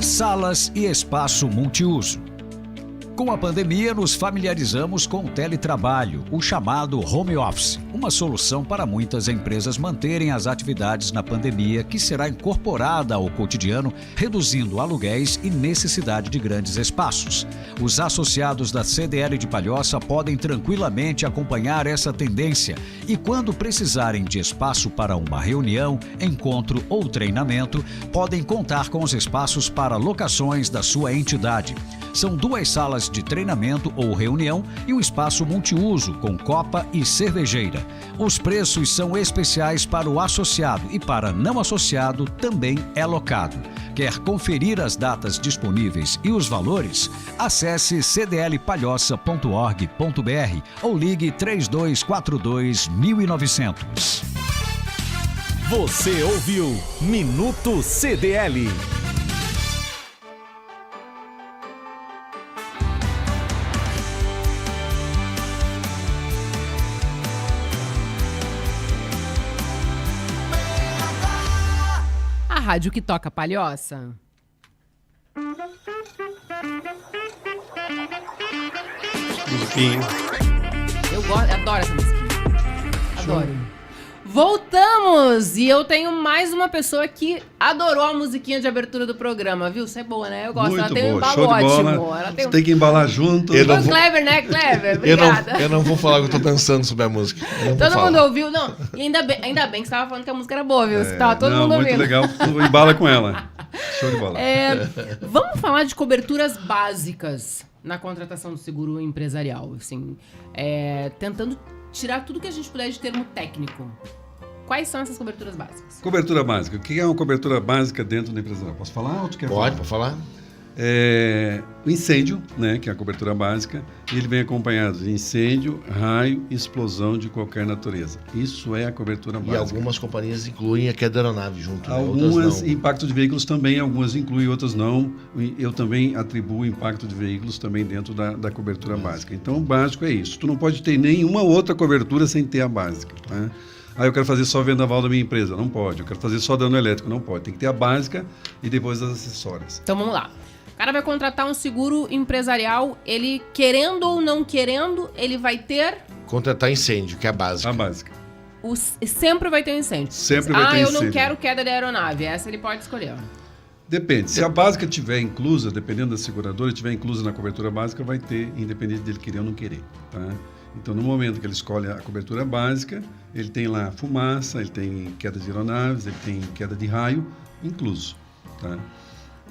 Salas e espaço multiuso. Com a pandemia, nos familiarizamos com o teletrabalho, o chamado home office, uma solução para muitas empresas manterem as atividades na pandemia, que será incorporada ao cotidiano, reduzindo aluguéis e necessidade de grandes espaços. Os associados da CDL de Palhoça podem tranquilamente acompanhar essa tendência e, quando precisarem de espaço para uma reunião, encontro ou treinamento, podem contar com os espaços para locações da sua entidade. São 2 salas de treinamento ou reunião e um espaço multiuso com copa e cervejeira. Os preços são especiais para o associado e para não associado também é locado. Quer conferir as datas disponíveis e os valores? Acesse cdlpalhoça.org.br ou ligue 3242-1900. Você ouviu Minuto CDL. A rádio que toca Palhoça. Musiquinha. Adoro essa musiquinha. Adoro. Voltamos! E eu tenho mais uma pessoa que adorou a musiquinha de abertura do programa, viu? Isso é boa, né? Eu gosto. Muito Ela tem um boa, embalo show de ótimo. bola. Ela tem Você tem que embalar junto. Eu não vou- Clever, né? Clever, obrigada. Eu não vou falar o que eu tô pensando sobre a música. Eu não vou Todo falar. mundo ouviu? Não. E ainda bem que você tava falando que a música era boa, viu? Você tava todo Não, mundo muito ouvindo. legal. Tu embala com ela. Show de bola. Vamos falar de coberturas básicas na contratação do seguro empresarial. Assim, tentando tirar tudo que a gente puder de termo técnico. Quais são essas coberturas básicas? Cobertura básica. O que é uma cobertura básica dentro da empresa? Posso falar ou tu quer Pode falar? falar? O incêndio, né, que é a cobertura básica, ele vem acompanhado de incêndio, raio e explosão de qualquer natureza. Isso é a cobertura E básica. algumas companhias incluem a queda da aeronave junto, né? Algumas, Outras não. impacto de veículos também, algumas incluem, outras não. Eu também atribuo impacto de veículos também dentro da cobertura básica. Então, o básico é isso. Tu não pode ter nenhuma outra cobertura sem ter a básica, tá? Eu quero fazer só vendaval da minha empresa. Não pode. Eu quero fazer só dano elétrico. Não pode. Tem que ter a básica e depois as acessórias. Então vamos lá. O cara vai contratar um seguro empresarial, ele querendo ou não querendo, ele vai ter... Contratar incêndio, que é a básica. A básica. Sempre vai ter um incêndio. Sempre vai ter eu não incêndio. quero queda de aeronave. Essa ele pode escolher. Depende. Se a básica tiver inclusa, dependendo da seguradora, tiver inclusa na cobertura básica, vai ter, independente dele querer ou não querer, tá? Então, no momento que ele escolhe a cobertura básica, ele tem lá fumaça, ele tem queda de aeronaves, ele tem queda de raio, incluso, tá?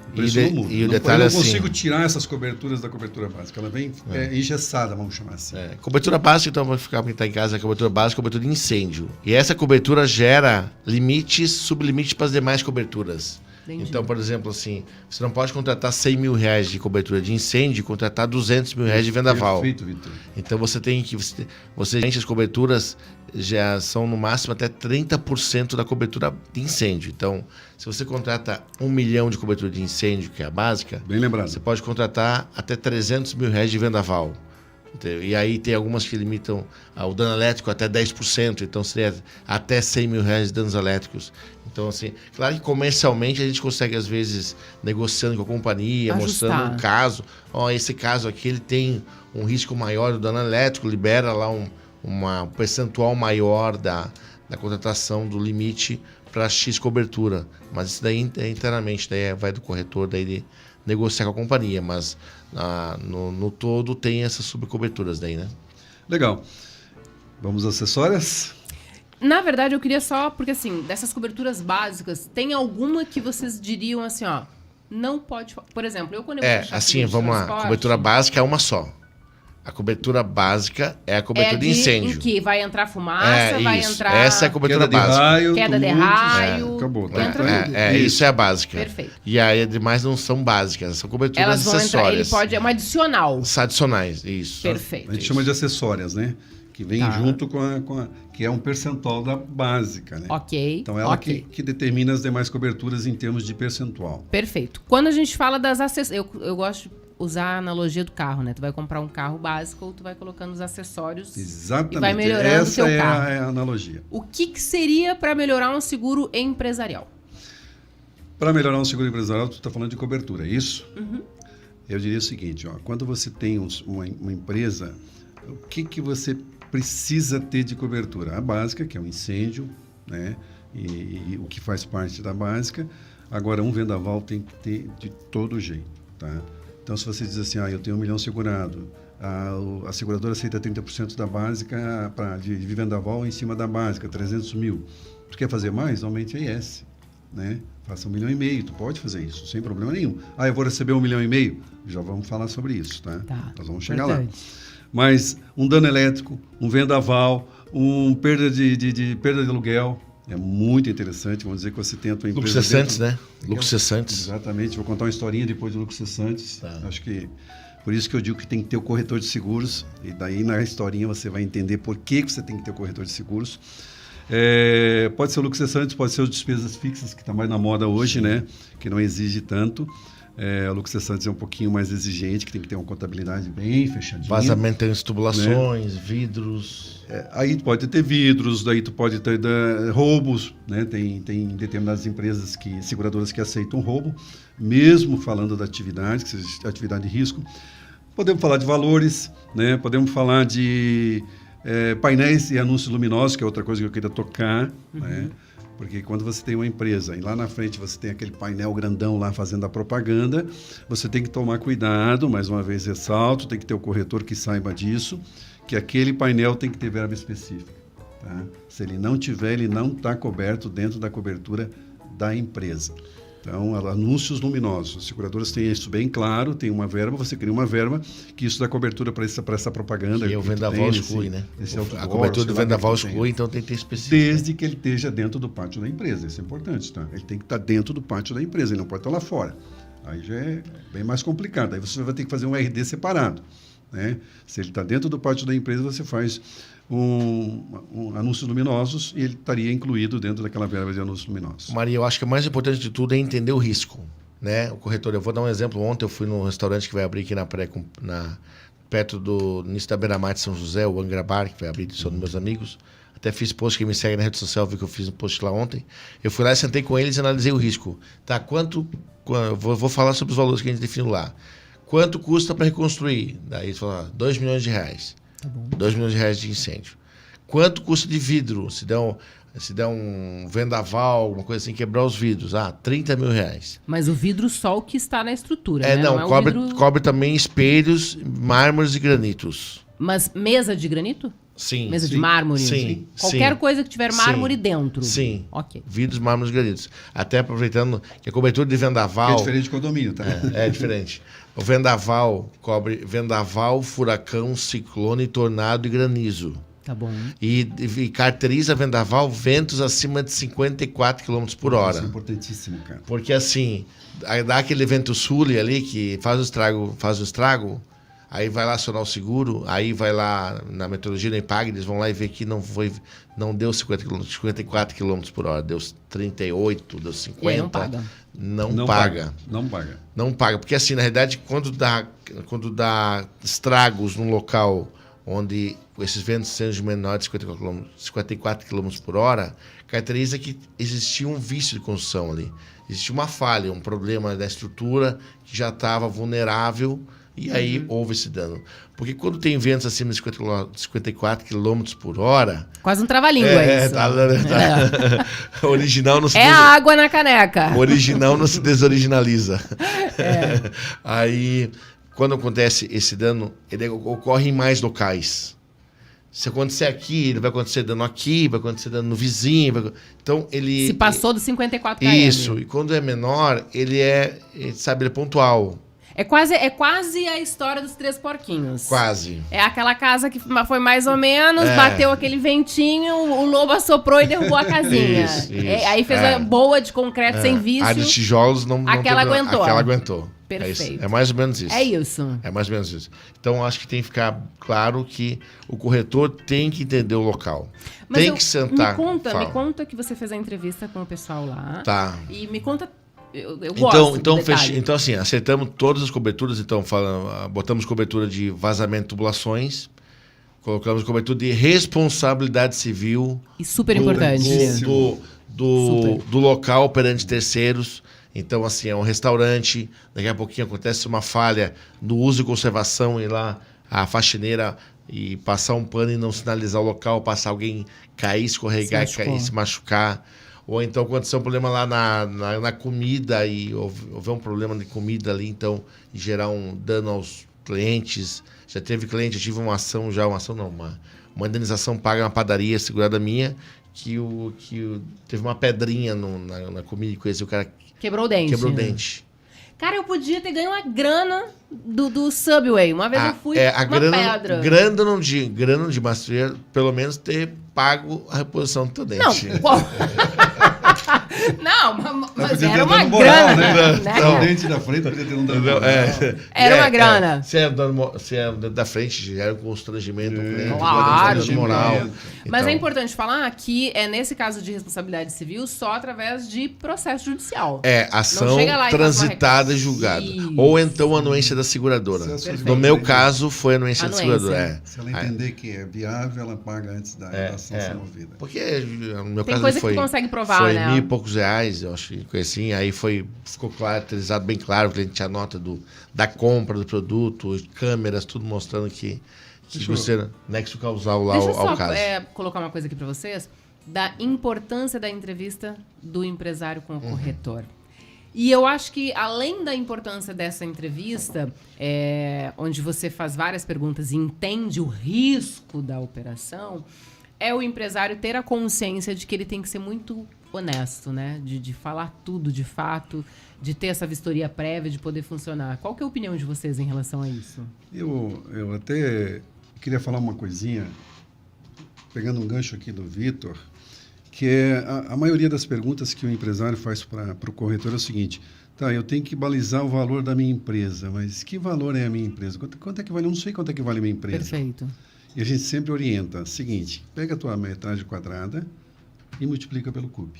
O preço não muda. E o Não- detalhe eu é não assim... consigo tirar essas coberturas da cobertura básica. Ela vem engessada, vamos chamar assim. Cobertura básica, então, vai ficar quem está em casa, é cobertura básica, cobertura de incêndio. E essa cobertura gera limites, sublimites para as demais coberturas. Entendi. Então, por exemplo, assim, você não pode contratar 100 mil reais de cobertura de incêndio e contratar 200 mil reais de vendaval. Perfeito, Vitor. Então, gente, as coberturas já são no máximo até 30% da cobertura de incêndio. Então, se você contrata 1 milhão de cobertura de incêndio, que é a básica, Bem lembrado. você pode contratar até 300 mil reais de vendaval. E aí tem algumas que limitam o dano elétrico até 10%, então seria até 100 mil reais de danos elétricos. Então, assim, claro que comercialmente a gente consegue, às vezes, negociando com a companhia, Ajustar. mostrando um caso. Esse caso aqui, ele tem um risco maior do dano elétrico, libera lá um percentual maior da contratação do limite para X cobertura. Mas isso daí é internamente, daí vai do corretor, daí de negociar com a companhia, mas no todo tem essas subcoberturas daí, né? Legal. Vamos às acessórias? Na verdade, eu queria só... Porque, assim, dessas coberturas básicas, tem alguma que vocês diriam assim, ó... Não pode... Por exemplo, eu quando eu vou fechar Assim, seguro de vamos lá. transporte, Cobertura básica é uma só. A cobertura básica é a cobertura de incêndio. em que vai entrar fumaça, vai isso. entrar... Essa é a cobertura Queda de básica. raio, Queda de tumultos. raio. Acabou. Tá? Entra tudo. Isso é a básica. Perfeito. E aí, demais não são básicas, são coberturas Elas vão entrar... Ele acessórias. pode... É uma adicional. Adicionais, isso. Perfeito. A gente chama de acessórias, né? Que vem Tá. junto com a que é um percentual da básica, né? Ok. Então, ela ok. que determina as demais coberturas em termos de percentual. Perfeito. Quando a gente fala das acessórios... Eu gosto de usar a analogia do carro, né? Tu vai comprar um carro básico ou tu vai colocando os acessórios Exatamente. e vai melhorando o Essa teu é carro. a analogia. O que seria para melhorar um seguro empresarial? Para melhorar um seguro empresarial, tu está falando de cobertura, é isso? Eu diria o seguinte, ó, quando você tem uma empresa, o que você precisa ter de cobertura? A básica, que é o incêndio, né? E o que faz parte da básica. Agora, um vendaval tem que ter de todo jeito, tá? Então, se você diz assim, eu tenho 1 milhão segurado, a seguradora aceita 30% da básica de vendaval em cima da básica, 300 mil. Tu quer fazer mais? Aumente a IS, né? Faça 1,5 milhão, tu pode fazer isso, sem problema nenhum. Eu vou receber 1,5 milhão? Já vamos falar sobre isso, tá? Nós vamos chegar lá. Mas um dano elétrico, um vendaval, perda de aluguel, é muito interessante. Vamos dizer que você tem a tua empresa... Lucro cessantes, né? Lucro cessantes. Exatamente. Vou contar uma historinha depois do lucro cessantes. Acho que... Por isso que eu digo que tem que ter o corretor de seguros. E daí, na historinha, você vai entender por que você tem que ter o corretor de seguros. Pode ser o lucro cessante, pode ser as despesas fixas, que está mais na moda hoje, né? Que não exige tanto. O lucro cessante é um pouquinho mais exigente, que tem que ter uma contabilidade bem fechadinha. Vazamento em tubulações, né? Vidros. Aí tu pode ter vidros, daí tu pode ter roubos, né? Tem determinadas empresas, seguradoras que aceitam roubo, mesmo falando da atividade, que seja atividade de risco. Podemos falar de valores, né? Podemos falar de painéis e anúncios luminosos, que é outra coisa que eu queria tocar, né? Porque quando você tem uma empresa e lá na frente você tem aquele painel grandão lá fazendo a propaganda, você tem que tomar cuidado, mais uma vez ressalto, tem que ter o corretor que saiba disso, que aquele painel tem que ter verba específica. Tá? Se ele não tiver, ele não está coberto dentro da cobertura da empresa. Então, anúncios luminosos. As seguradoras têm isso bem claro, tem uma verba, você cria uma verba, que isso dá cobertura para essa propaganda. Que o vendaval exclui, né? A cobertura do vendaval exclui, então tem que ter específico. Desde que ele esteja dentro do pátio da empresa, isso é importante, tá? Ele tem que estar dentro do pátio da empresa, ele não pode estar lá fora. Aí já é bem mais complicado, aí você vai ter que fazer um RD separado, né? Se ele está dentro do pátio da empresa, você faz anúncios luminosos e ele estaria incluído dentro daquela verba de anúncios luminosos. Maria, eu acho que o mais importante de tudo é entender o risco, né? O corretor, eu vou dar um exemplo. Ontem eu fui num restaurante que vai abrir aqui perto do início da Beira-Mar de São José, o Angra Bar, que vai abrir de dos meus amigos. Até fiz post, quem me segue na rede social viu que eu fiz um post lá ontem. Eu fui lá e sentei com eles e analisei o risco. Tá, vou falar sobre os valores que a gente definiu lá. Quanto custa para reconstruir? Daí eles falaram, R$2 milhões. Tá bom. R$2 milhões de incêndio. Quanto custa de vidro? Se der um vendaval, alguma coisa assim, quebrar os vidros. R$30 mil. Mas o vidro só o que está na estrutura, né? Não cobre também espelhos, mármores e granitos. Mas mesa de granito? Sim. Mesa de mármore? Sim. Qualquer coisa que tiver mármore dentro? Sim. Ok. Vidros, mármores e granitos. Até aproveitando que a cobertura de vendaval... É diferente de condomínio, tá? É diferente. O vendaval cobre vendaval, furacão, ciclone, tornado e granizo. Tá bom. E caracteriza vendaval ventos acima de 54 km por hora. Isso é importantíssimo, cara. Porque assim, dá aquele vento sul ali que faz o estrago, aí vai lá acionar o seguro, aí vai lá na meteorologia, no IPAG, eles vão lá e ver que não deu 54 km por hora, deu 38, deu 50. E aí não paga. Não paga. Não paga, porque assim, na realidade, quando dá estragos num local onde esses ventos sejam menores de 54 km por hora, caracteriza que existia um vício de construção ali. Existia uma falha, um problema da estrutura que já estava vulnerável e aí houve esse dano. Porque quando tem ventos acima de 54 km por hora... Quase um trava-língua isso. Original não se a água na caneca. O original não se desoriginaliza. Aí, quando acontece esse dano, ele ocorre em mais locais. Se acontecer aqui, ele vai acontecer dano aqui, vai acontecer dano no vizinho. Então, ele... Se passou dos 54 km. Isso. E quando é menor, ele é pontual. É quase a história dos 3 porquinhos. Quase. É aquela casa que foi mais ou menos, bateu aquele ventinho, o lobo assoprou e derrubou a casinha. Isso. Aí fez a boa de concreto sem vício. A de tijolos não Aquela aguentou. Aquela aguentou. Perfeito. É mais ou menos isso. É isso. É mais ou menos isso. Então, acho que tem que ficar claro que o corretor tem que entender o local. Mas tem que sentar. Me conta que você fez a entrevista com o pessoal lá. Tá. E me conta... Eu gosto então, assim, acertamos todas as coberturas. Então, botamos cobertura de vazamento de tubulações, colocamos cobertura de responsabilidade civil. E super importante. Do local perante terceiros. Então, assim, é um restaurante, daqui a pouquinho acontece uma falha no uso e conservação, ir lá a faxineira e passar um pano e não sinalizar o local, passar alguém cair, escorregar e se machucar. Ou então aconteceu um problema lá na comida e houve um problema de comida ali, então gerar um dano aos clientes. Já teve cliente, eu tive uma indenização paga na padaria segurada minha, que teve uma pedrinha na comida e coisa, e o cara quebrou o dente. Cara, eu podia ter ganho uma grana do Subway. Uma vez eu fui pedra. Grana não de mas pelo menos ter pago a reposição do teu dente. Não, mas era uma grana, né? O dente da frente podia ter um dano moral. Era uma grana. Se é o dente da frente, gera um constrangimento. Claro. Moral. Mas é importante falar que nesse caso de responsabilidade civil só através de processo judicial. Ação transitada e julgada. Ou então anuência da seguradora. No meu caso, foi anuência da seguradora. Se ela entender que é viável, ela paga antes da ação ser movida. Porque no meu Tem caso coisa foi... que consegue provar, foi né? R$1.000 e poucos, eu acho, assim. Aí ficou caracterizado bem claro, o cliente tinha nota da compra do produto, câmeras, tudo mostrando que você nexo causal lá ao caso. Deixa eu só colocar uma coisa aqui para vocês, da importância da entrevista do empresário com o corretor. E eu acho que, além da importância dessa entrevista, onde você faz várias perguntas e entende o risco da operação, é o empresário ter a consciência de que ele tem que ser muito honesto, né? De falar tudo de fato, de ter essa vistoria prévia, de poder funcionar. Qual que é a opinião de vocês em relação a isso? Eu até queria falar uma coisinha, pegando um gancho aqui do Vitor, que é a maioria das perguntas que o empresário faz para o corretor é o seguinte: tá, eu tenho que balizar o valor da minha empresa, mas que valor é a minha empresa? Quanto é que vale? Eu não sei quanto é que vale a minha empresa. Perfeito. E a gente sempre orienta: seguinte, pega a tua metragem quadrada e multiplica pelo CUB.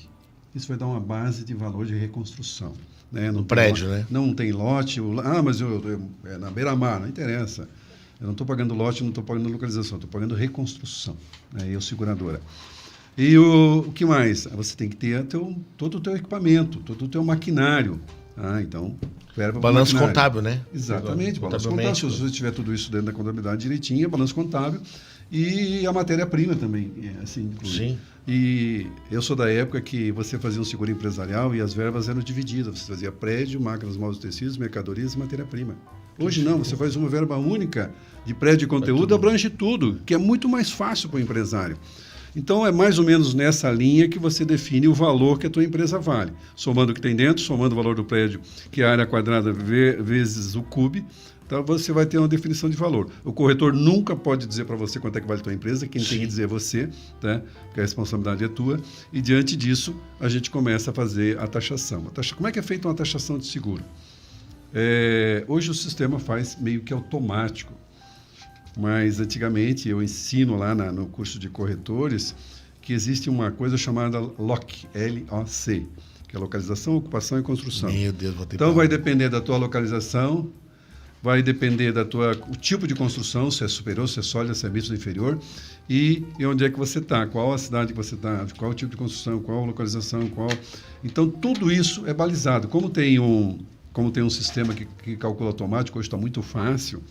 Isso vai dar uma base de valor de reconstrução. Né? No prédio, né? Não tem lote. Mas é na beira-mar, não interessa. Eu não estou pagando lote, não estou pagando localização, estou pagando reconstrução. Né? Eu, seguradora. E o que mais? Você tem que ter todo o teu equipamento, todo o teu maquinário. Então, balanço contábil, né? Exatamente, balanço contábil. Se você tiver tudo isso dentro da contabilidade direitinho, balanço contábil. E a matéria-prima também, assim, inclusive. Sim. E eu sou da época que você fazia um seguro empresarial e as verbas eram divididas. Você fazia prédio, máquinas, móveis, tecidos, mercadorias e matéria-prima. Hoje não, você faz uma verba única de prédio e conteúdo, abrange tudo, que é muito mais fácil para o empresário. Então, é mais ou menos nessa linha que você define o valor que a tua empresa vale. Somando o que tem dentro, somando o valor do prédio, que é a área quadrada vezes o CUB, então você vai ter uma definição de valor. O corretor nunca pode dizer para você quanto é que vale a tua empresa, quem tem que dizer é você, tá? Porque a responsabilidade é tua. E, diante disso, a gente começa a fazer a taxação. Como é que é feita uma taxação de seguro? Hoje o sistema faz meio que automático. Mas, antigamente, eu ensino lá no curso de corretores que existe uma coisa chamada LOC, L-O-C, que é localização, ocupação e construção. Meu Deus, vou ter então, vai depender da tua localização, vai depender o tipo de construção, se é superior, se é sólida, se é mista ou inferior, e onde é que você está, qual a cidade que você está, qual o tipo de construção, qual a localização, Então, tudo isso é balizado. Como tem um sistema que calcula automático, hoje está muito fácil.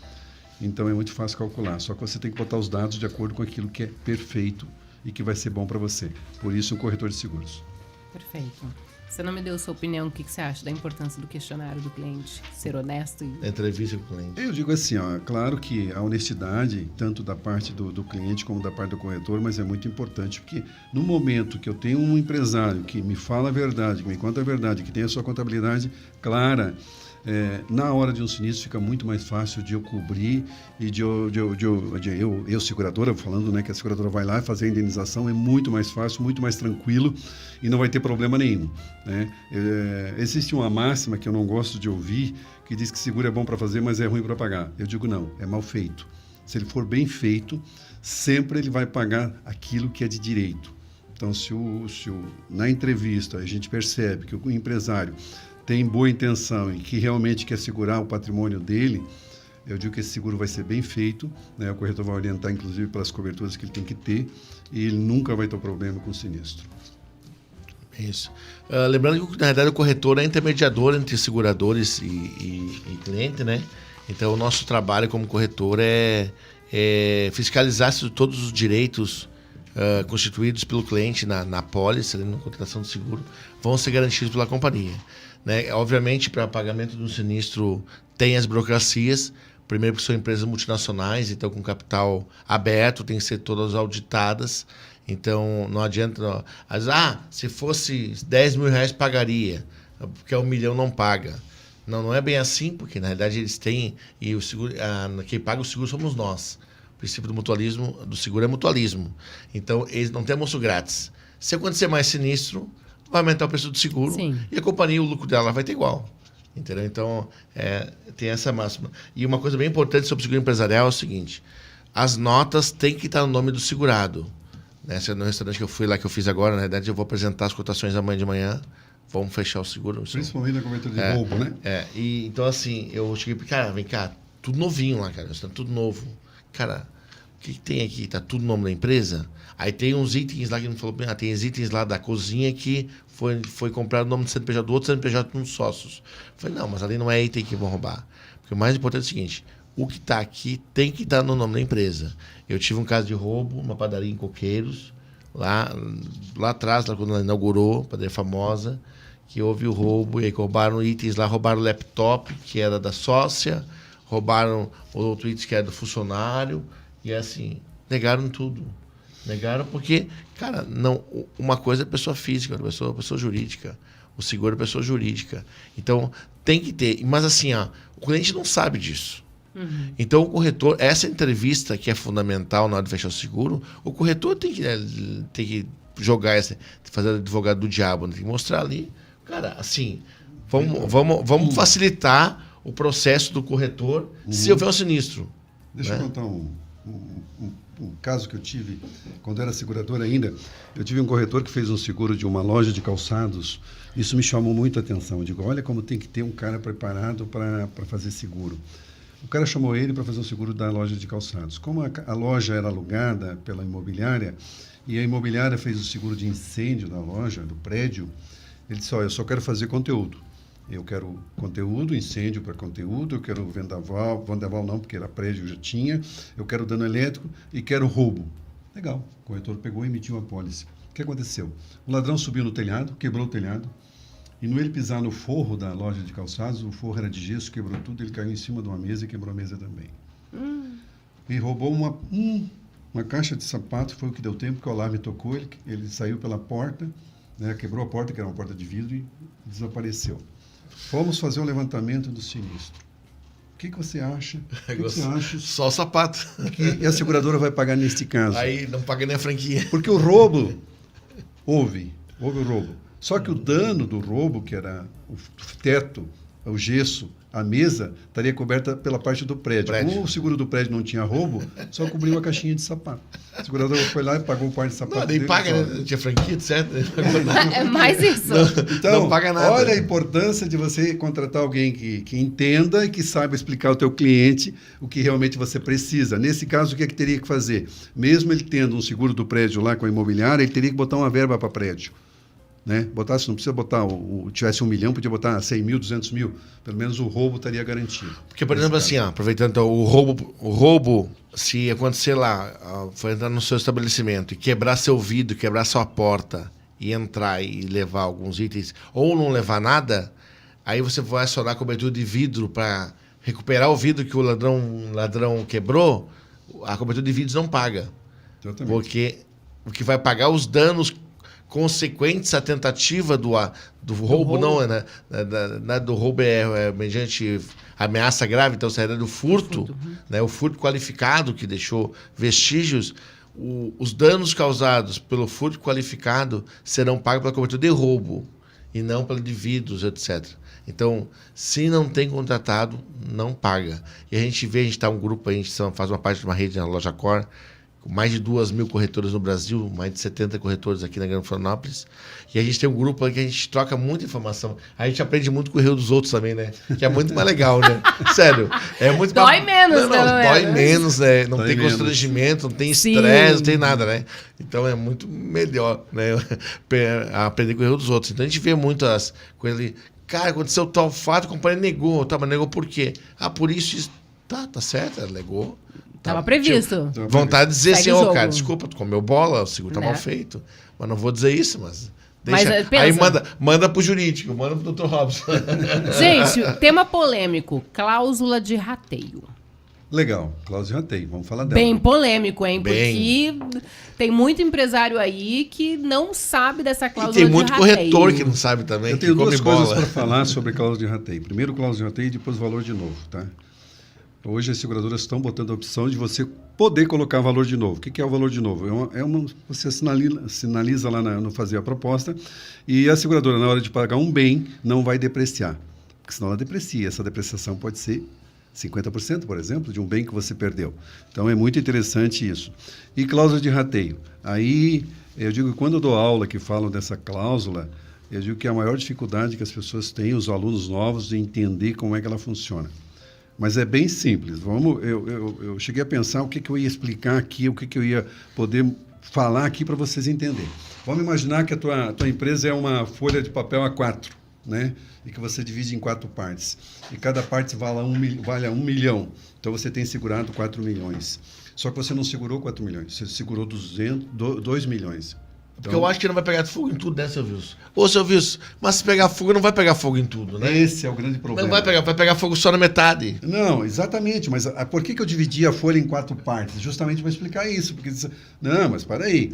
Então, é muito fácil calcular. Só que você tem que botar os dados de acordo com aquilo que é perfeito e que vai ser bom para você. Por isso, um corretor de seguros. Perfeito. Você não me deu sua opinião, o que você acha da importância do questionário do cliente? Ser honesto e... Entrevista com o cliente. Eu digo assim, claro que a honestidade, tanto da parte do cliente como da parte do corretor, mas é muito importante, porque no momento que eu tenho um empresário que me fala a verdade, que me conta a verdade, que tem a sua contabilidade clara, na hora de um sinistro fica muito mais fácil de eu cobrir e de eu seguradora, falando, né, que a seguradora vai lá fazer a indenização, é muito mais fácil, muito mais tranquilo e não vai ter problema nenhum. Né? Existe uma máxima que eu não gosto de ouvir, que diz que seguro é bom para fazer, mas é ruim para pagar. Eu digo não, é mal feito. Se ele for bem feito, sempre ele vai pagar aquilo que é de direito. Então, se na entrevista a gente percebe que o empresário tem boa intenção e que realmente quer segurar o patrimônio dele, eu digo que esse seguro vai ser bem feito, né? O corretor vai orientar, inclusive, pelas coberturas que ele tem que ter, e ele nunca vai ter problema com o sinistro. Isso. Lembrando que, na verdade, o corretor é intermediador entre seguradores e cliente, né? Então, o nosso trabalho como corretor é fiscalizar se todos os direitos constituídos pelo cliente na pólice, na contratação do seguro, vão ser garantidos pela companhia. Né? Obviamente, para pagamento de um sinistro, tem as burocracias. Primeiro, porque são empresas multinacionais, então com capital aberto, tem que ser todas auditadas. Então, não adianta... se fosse 10 mil reais, pagaria, porque 1 milhão não paga. Não é bem assim, porque na realidade eles têm... E o seguro, quem paga o seguro somos nós. O princípio do mutualismo, do seguro é mutualismo. Então, eles não têm almoço grátis. Se acontecer mais sinistro, vai aumentar o preço do seguro. Sim. E a companhia, o lucro dela vai ter igual. Entendeu? Então, tem essa máxima. E uma coisa bem importante sobre o seguro empresarial é o seguinte: as notas têm que estar no nome do segurado. Nesse no restaurante que eu fui lá, que eu fiz agora, na verdade, eu vou apresentar as cotações amanhã de manhã. Vamos fechar o seguro. Principalmente na cobertura de roubo, né? Então, assim, eu cheguei, cara, vem cá, tudo novinho lá, cara, está tudo novo. Cara, o que tem aqui? Tá tudo no nome da empresa? Aí tem uns itens lá que não falou bem, tem os itens lá da cozinha que foi comprado no nome do CNPJ do outro CNPJ dos sócios. Eu falei, não, mas ali não é item que vão roubar. Porque o mais importante é o seguinte: o que está aqui tem que estar no nome da empresa. Eu tive um caso de roubo, uma padaria em Coqueiros, lá atrás, lá quando ela inaugurou, padaria famosa, que houve o roubo, e aí roubaram itens lá, roubaram o laptop, que era da sócia, roubaram outro item que era do funcionário, e assim, negaram tudo. Negaram porque, cara, não, uma coisa é pessoa física, outra pessoa jurídica. O seguro é pessoa jurídica. Então, tem que ter. Mas assim, o cliente não sabe disso. Uhum. Então, o corretor, essa entrevista que é fundamental na hora de fechar o seguro, o corretor tem que jogar, fazer advogado do diabo, tem que mostrar ali. Cara, assim, vamos facilitar o processo do corretor se houver um sinistro. Deixa eu contar um caso que eu tive, quando era segurador ainda. Eu tive um corretor que fez um seguro de uma loja de calçados. Isso me chamou muito a atenção. Eu digo, olha como tem que ter um cara preparado para fazer seguro. O cara chamou ele para fazer o seguro da loja de calçados. Como a loja era alugada pela imobiliária, e a imobiliária fez o seguro de incêndio da loja, do prédio, ele disse, eu só quero fazer conteúdo. Eu quero conteúdo, incêndio para conteúdo, eu quero vendaval não, porque era prédio, já tinha, eu quero dano elétrico e quero roubo. Legal, o corretor pegou e emitiu a pólice. O que aconteceu? O ladrão subiu no telhado, quebrou o telhado, e no ele pisar no forro da loja de calçados, o forro era de gesso, quebrou tudo, ele caiu em cima de uma mesa e quebrou a mesa também. E roubou uma caixa de sapato, foi o que deu tempo, que o alarme tocou, ele saiu pela porta, né, quebrou a porta, que era uma porta de vidro, e desapareceu. Fomos fazer o levantamento do sinistro. O que você acha? Você acha? Só o sapato. Que a seguradora vai pagar neste caso? Aí não paga nem a franquia. Porque o roubo, houve o roubo. Só que o dano do roubo, que era o teto, o gesso, a mesa, estaria coberta pela parte do prédio. Como o seguro do prédio não tinha roubo, só cobriu a caixinha de sapato. O segurador foi lá e pagou o par de sapato. Não, nem paga, né? Tinha franquia, certo? É mais isso. Então, não paga nada. Olha a importância de você contratar alguém que entenda e que saiba explicar ao teu cliente o que realmente você precisa. Nesse caso, o que é que teria que fazer? Mesmo ele tendo um seguro do prédio lá com a imobiliária, ele teria que botar uma verba para prédio. Né? Se não precisa botar, tivesse 1 milhão, podia botar 100 mil, 200 mil. Pelo menos o roubo estaria garantido. Porque, por exemplo, assim, aproveitando então, o roubo, se acontecer lá, for entrar no seu estabelecimento e quebrar seu vidro, quebrar sua porta e entrar e levar alguns itens, ou não levar nada, aí você vai acionar a cobertura de vidro para recuperar o vidro que o ladrão quebrou, a cobertura de vidros não paga. Exatamente. Porque o que vai pagar os danos consequentes à tentativa do roubo, não, né? Do roubo mediante ameaça grave, então seria do furto, né? O furto qualificado que deixou vestígios. Os danos causados pelo furto qualificado serão pagos pela cobertura de roubo e não pela de vidros, etc. Então, se não tem contratado, não paga. E a gente está um grupo, a gente faz uma parte de uma rede na Loja Cor, com mais de 2.000 corretoras no Brasil, mais de 70 corretores aqui na Grande Florianópolis. E a gente tem um grupo aí que a gente troca muita informação. A gente aprende muito com o erro dos outros também, né? Que é muito mais legal, né? Sério. É muito Dói menos, pelo dói menos. menos, né? Não Dói tem menos. constrangimento, não tem Sim. estresse, não tem nada, né? Então é muito melhor, né? Aprender com o erro dos outros. Então a gente vê muitas coisas ali. Cara, aconteceu tal fato, a companhia negou. Tá, mas negou por quê? Ah, por isso. Tá certo, ela negou. Tava previsto. Então, Vontade de dizer Segue assim, o ô, jogo. cara, desculpa, tu comeu bola, o seguro tá Né? mal feito. Mas não vou dizer isso, mas... Mas, Deixa. pensa. Aí manda pro jurídico, manda pro Dr. Robson. Gente, tema polêmico, cláusula de rateio. Legal, Cláudio Ratei, vamos falar dela. Bem polêmico, hein? Bem. Porque tem muito empresário aí que não sabe dessa E cláusula tem de muito rateio. corretor que não sabe também, Eu que tenho come duas coisas bola. para falar sobre Cláusio de Ratei. Primeiro, Cláusio de Ratei e depois valor de novo, tá? Hoje as seguradoras estão botando a opção de você poder colocar valor de novo. O que é o valor de novo? Você sinaliza lá no fazer a proposta e a seguradora, na hora de pagar um bem, não vai depreciar. Porque senão ela deprecia. Essa depreciação pode ser 50%, por exemplo, de um bem que você perdeu. Então é muito interessante isso. E cláusula de rateio. Aí eu digo que quando eu dou aula que falam dessa cláusula, eu digo que a maior dificuldade que as pessoas têm, os alunos novos, de entender como é que ela funciona. Mas é bem simples. Eu cheguei a pensar o que eu ia explicar aqui, o que eu ia poder falar aqui para vocês entenderem. Vamos imaginar que a tua empresa é uma folha de papel A4, né? E que você divide em 4 partes. E cada parte vale a 1 milhão. Então você tem segurado 4 milhões. Só que você não segurou 4 milhões, você segurou 2 milhões. Porque eu acho que não vai pegar fogo em tudo, né, seu Wilson? Ô, seu Wilson, mas se pegar fogo, não vai pegar fogo em tudo, né? Esse é o grande problema. Não vai pegar fogo só na metade. Não, exatamente. Mas por que eu dividi a folha em 4 partes? Justamente para explicar isso. Porque, não, mas para aí.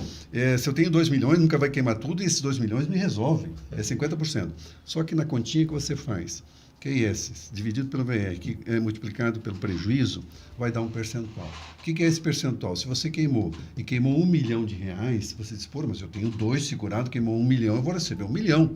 Se eu tenho 2 milhões, nunca vai queimar tudo e esses 2 milhões me resolvem. É 50%. Só que na continha que você faz, que é esse, dividido pelo VR, que é multiplicado pelo prejuízo, vai dar um percentual. O que é esse percentual? Se você queimou e queimou R$1 milhão, você diz, pô, mas eu tenho 2 segurado, queimou 1 milhão, eu vou receber 1 milhão.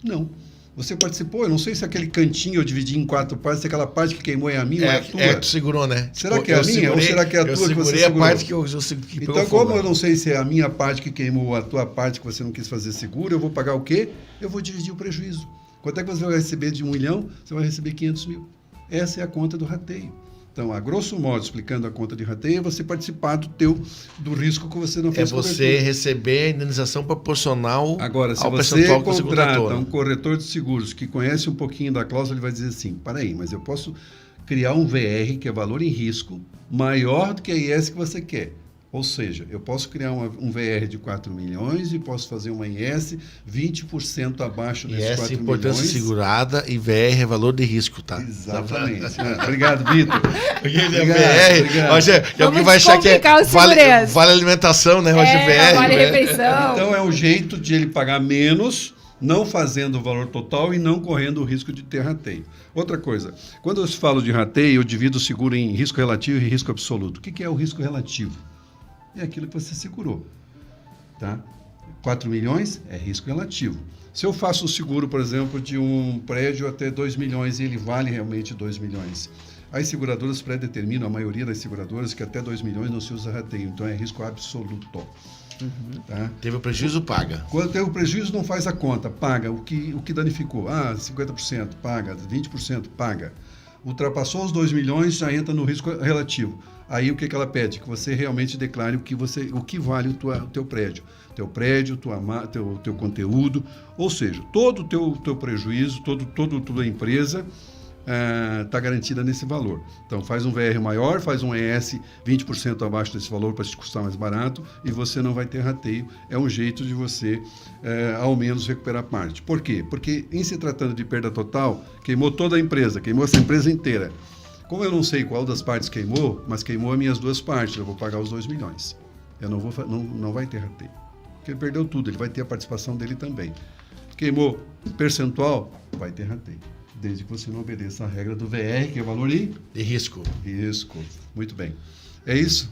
Não. Você participou, eu não sei se aquele cantinho eu dividi em 4 partes, se aquela parte que queimou é a minha ou é a tua. Tu segurou, né? Será que é a minha ou será que é a tua que você segurei a segurou? parte que que pegou Então, fogo. como eu não sei se é a minha parte que queimou ou a tua parte que você não quis fazer seguro, eu vou pagar o quê? Eu vou dividir o prejuízo. Quanto é que você vai receber de 1 milhão? Você vai receber 500 mil. Essa é a conta do rateio. Então, a grosso modo, explicando a conta de rateio, é você participar do risco que você não fez. É você receber a indenização proporcional Agora, se ao você percentual que você contrata contratou. um corretor de seguros que conhece um pouquinho da cláusula, ele vai dizer assim, peraí, mas eu posso criar um VR, que é valor em risco, maior do que a IS que você quer. Ou seja, eu posso criar um VR de 4 milhões e posso fazer uma IS 20% abaixo desses 4 milhões. IS, importância segurada, e VR é valor de risco, tá? Exatamente. Obrigado, Vitor. Porque ele é Obrigado, VR. obrigado. Hoje alguém vai achar que descomplicar o segurança. vale alimentação, né? Hoje é VR. Vale né? refeição. Então, é um jeito de ele pagar menos, não fazendo o valor total e não correndo o risco de ter rateio. Outra coisa, quando eu falo de rateio, eu divido o seguro em risco relativo e risco absoluto. O que é o risco relativo? É aquilo que você segurou. Tá? 4 milhões é risco relativo. Se eu faço um seguro, por exemplo, de um prédio até 2 milhões e ele vale realmente 2 milhões, as seguradoras predeterminam, a maioria das seguradoras, que até 2 milhões não se usa rateio. Então é risco absoluto. Tá? Teve o prejuízo, paga. Quando teve o prejuízo, não faz a conta, paga o que danificou. 50%, paga, 20%, paga. Ultrapassou os 2 milhões, já entra no risco relativo. Aí o que ela pede? Que você realmente declare o que vale o teu prédio. Teu prédio, teu conteúdo, ou seja, todo o teu prejuízo, toda a tua empresa está garantida nesse valor. Então faz um VR maior, faz um ES 20% abaixo desse valor para te custar mais barato e você não vai ter rateio. É um jeito de você, ao menos, recuperar parte. Por quê? Porque em se tratando de perda total, queimou toda a empresa, queimou essa empresa inteira. Como eu não sei qual das partes queimou, mas queimou as minhas 2 partes, eu vou pagar os 2 milhões. Eu não vai ter rateio. Porque ele perdeu tudo, ele vai ter a participação dele também. Queimou percentual, vai ter rateio. Desde que você não obedeça a regra do VR, que é valor De risco. risco. Muito bem. É isso?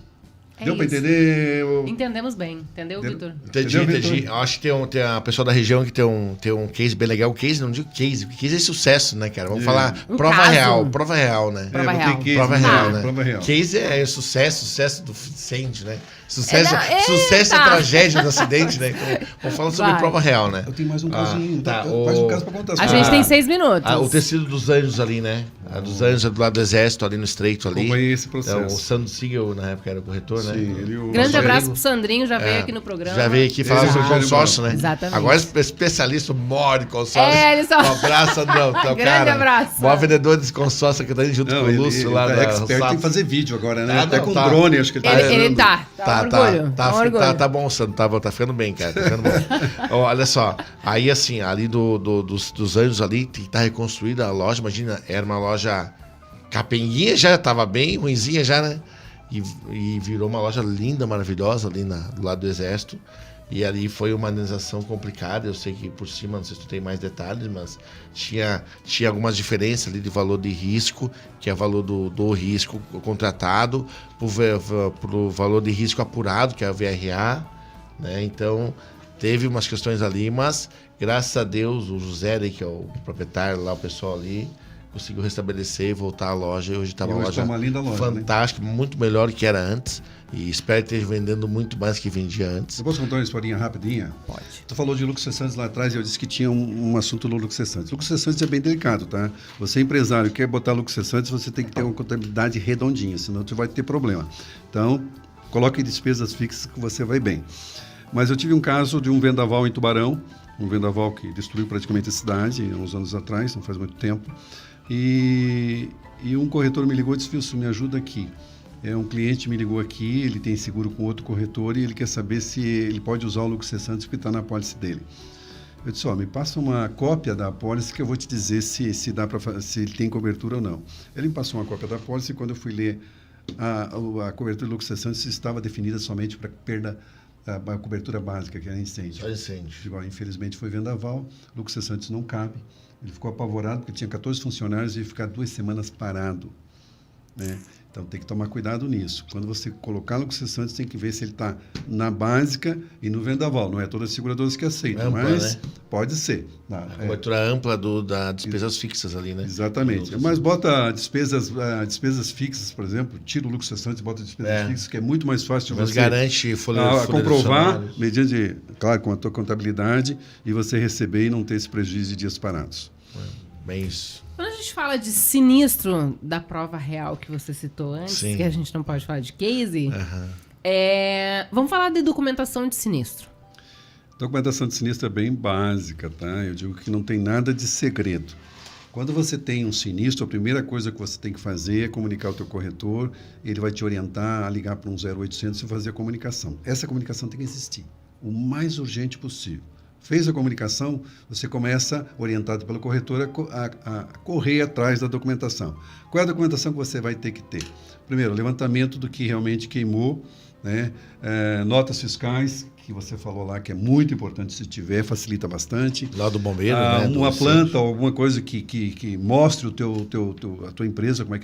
Deu para entender? Entendemos bem. Entendeu, Vitor? Entendi. Eu acho que tem a pessoa da região que tem um case bem legal. O case, não digo case, porque case é sucesso, né, cara? Vamos falar prova caso. real, né? Prova real. Prova real, né? Prova real. Case é sucesso do incêndio, né? Sucesso é a tragédia do acidente, né? Então, vamos falar sobre prova real, né? Eu tenho mais um casinho. Mais um caso para contar. A gente tem 6 minutos. O tecido dos Anjos ali, né? A dos Anjos é do lado do Exército, ali no Estreito ali. Acompanhei esse processo. Então, o Sandro Siegel, na época, era o corretor, né? Sim, Grande abraço pro Sandrinho, já veio aqui no programa. Já veio aqui falar sobre consórcio, né? Exatamente. Agora é especialista, mora de consórcio. Ele só... Um abraço, Sandrão. Grande abraço. Maior vendedor de consórcio que tá indo junto com o Lúcio lá da expert em fazer vídeo agora, né? Até com drone, acho que ele tá Ele tá. Orgulho. Tá bom, Sandro. Tá ficando bem, cara. Tá ficando bom. Olha só. Aí, assim, ali dos Anjos ali, tá reconstruída a loja. Imagina, era uma loja capenguinha, já tava bem, ruinzinha já, né? E virou uma loja linda, maravilhosa ali do lado do Exército. E ali foi uma indenização complicada. Eu sei que por cima, não sei se tu tem mais detalhes, mas tinha algumas diferenças ali de valor de risco, que é o valor do risco contratado, pro valor de risco apurado, que é o VRA, né? Então, teve umas questões ali, mas graças a Deus, o José, que é o proprietário lá, o pessoal ali, conseguiu restabelecer e voltar à loja. E hoje está uma loja fantástica, né? Muito melhor do que era antes. E espero que esteja vendendo muito mais que vendia antes. Eu posso contar uma historinha rapidinha? Pode. Tu falou de lucro cessante lá atrás e eu disse que tinha um assunto no lucro cessante. Lucro cessante é bem delicado, tá? Você empresário quer botar lucro cessante, você tem que ter uma contabilidade redondinha, senão tu vai ter problema. Então, coloque despesas fixas que você vai bem. Mas eu tive um caso de um vendaval em Tubarão, um vendaval que destruiu praticamente a cidade, há uns anos atrás, não faz muito tempo. E um corretor me ligou e disse: Wilson, me ajuda aqui. Um cliente me ligou aqui, ele tem seguro com outro corretor e ele quer saber se ele pode usar o lucro cessante que está na apólice dele. Eu disse: me passa uma cópia da apólice que eu vou te dizer se ele tem cobertura ou não. Ele me passou uma cópia da apólice e quando eu fui ler a cobertura do lucro cessante estava definida somente para perda, a cobertura básica, que era incêndio. Só incêndio. Igual, infelizmente foi vendaval, lucro cessante não cabe. Ele ficou apavorado porque tinha 14 funcionários e ia ficar 2 semanas parado, né? Então, tem que tomar cuidado nisso. Quando você colocar lucro cessante, tem que ver se ele está na básica e no vendaval. Não é todas as seguradoras que aceitam, ampla, mas né? Pode ser. A cobertura ampla da despesas fixas ali, né? Exatamente. Mas bota despesas fixas, por exemplo, tira o lucro cessante e bota despesas fixas, que é muito mais fácil de você garante comprovar, mediante, claro, com a tua contabilidade, e você receber e não ter esse prejuízo de dias parados. Bem isso. Quando a gente fala de sinistro da prova real que você citou antes, sim, que a gente não pode falar de case, vamos falar de documentação de sinistro. Documentação de sinistro é bem básica, tá? Eu digo que não tem nada de segredo. Quando você tem um sinistro, a primeira coisa que você tem que fazer é comunicar ao teu corretor, ele vai te orientar a ligar para um 0800 e fazer a comunicação. Essa comunicação tem que existir, o mais urgente possível. Fez a comunicação, você começa, orientado pelo corretor, a correr atrás da documentação. Qual é a documentação que você vai ter que ter? Primeiro, levantamento do que realmente queimou, né? Notas fiscais, que você falou lá, que é muito importante, se tiver, facilita bastante. Lá do bombeiro, né? Uma planta, alguma coisa que mostre a tua empresa, como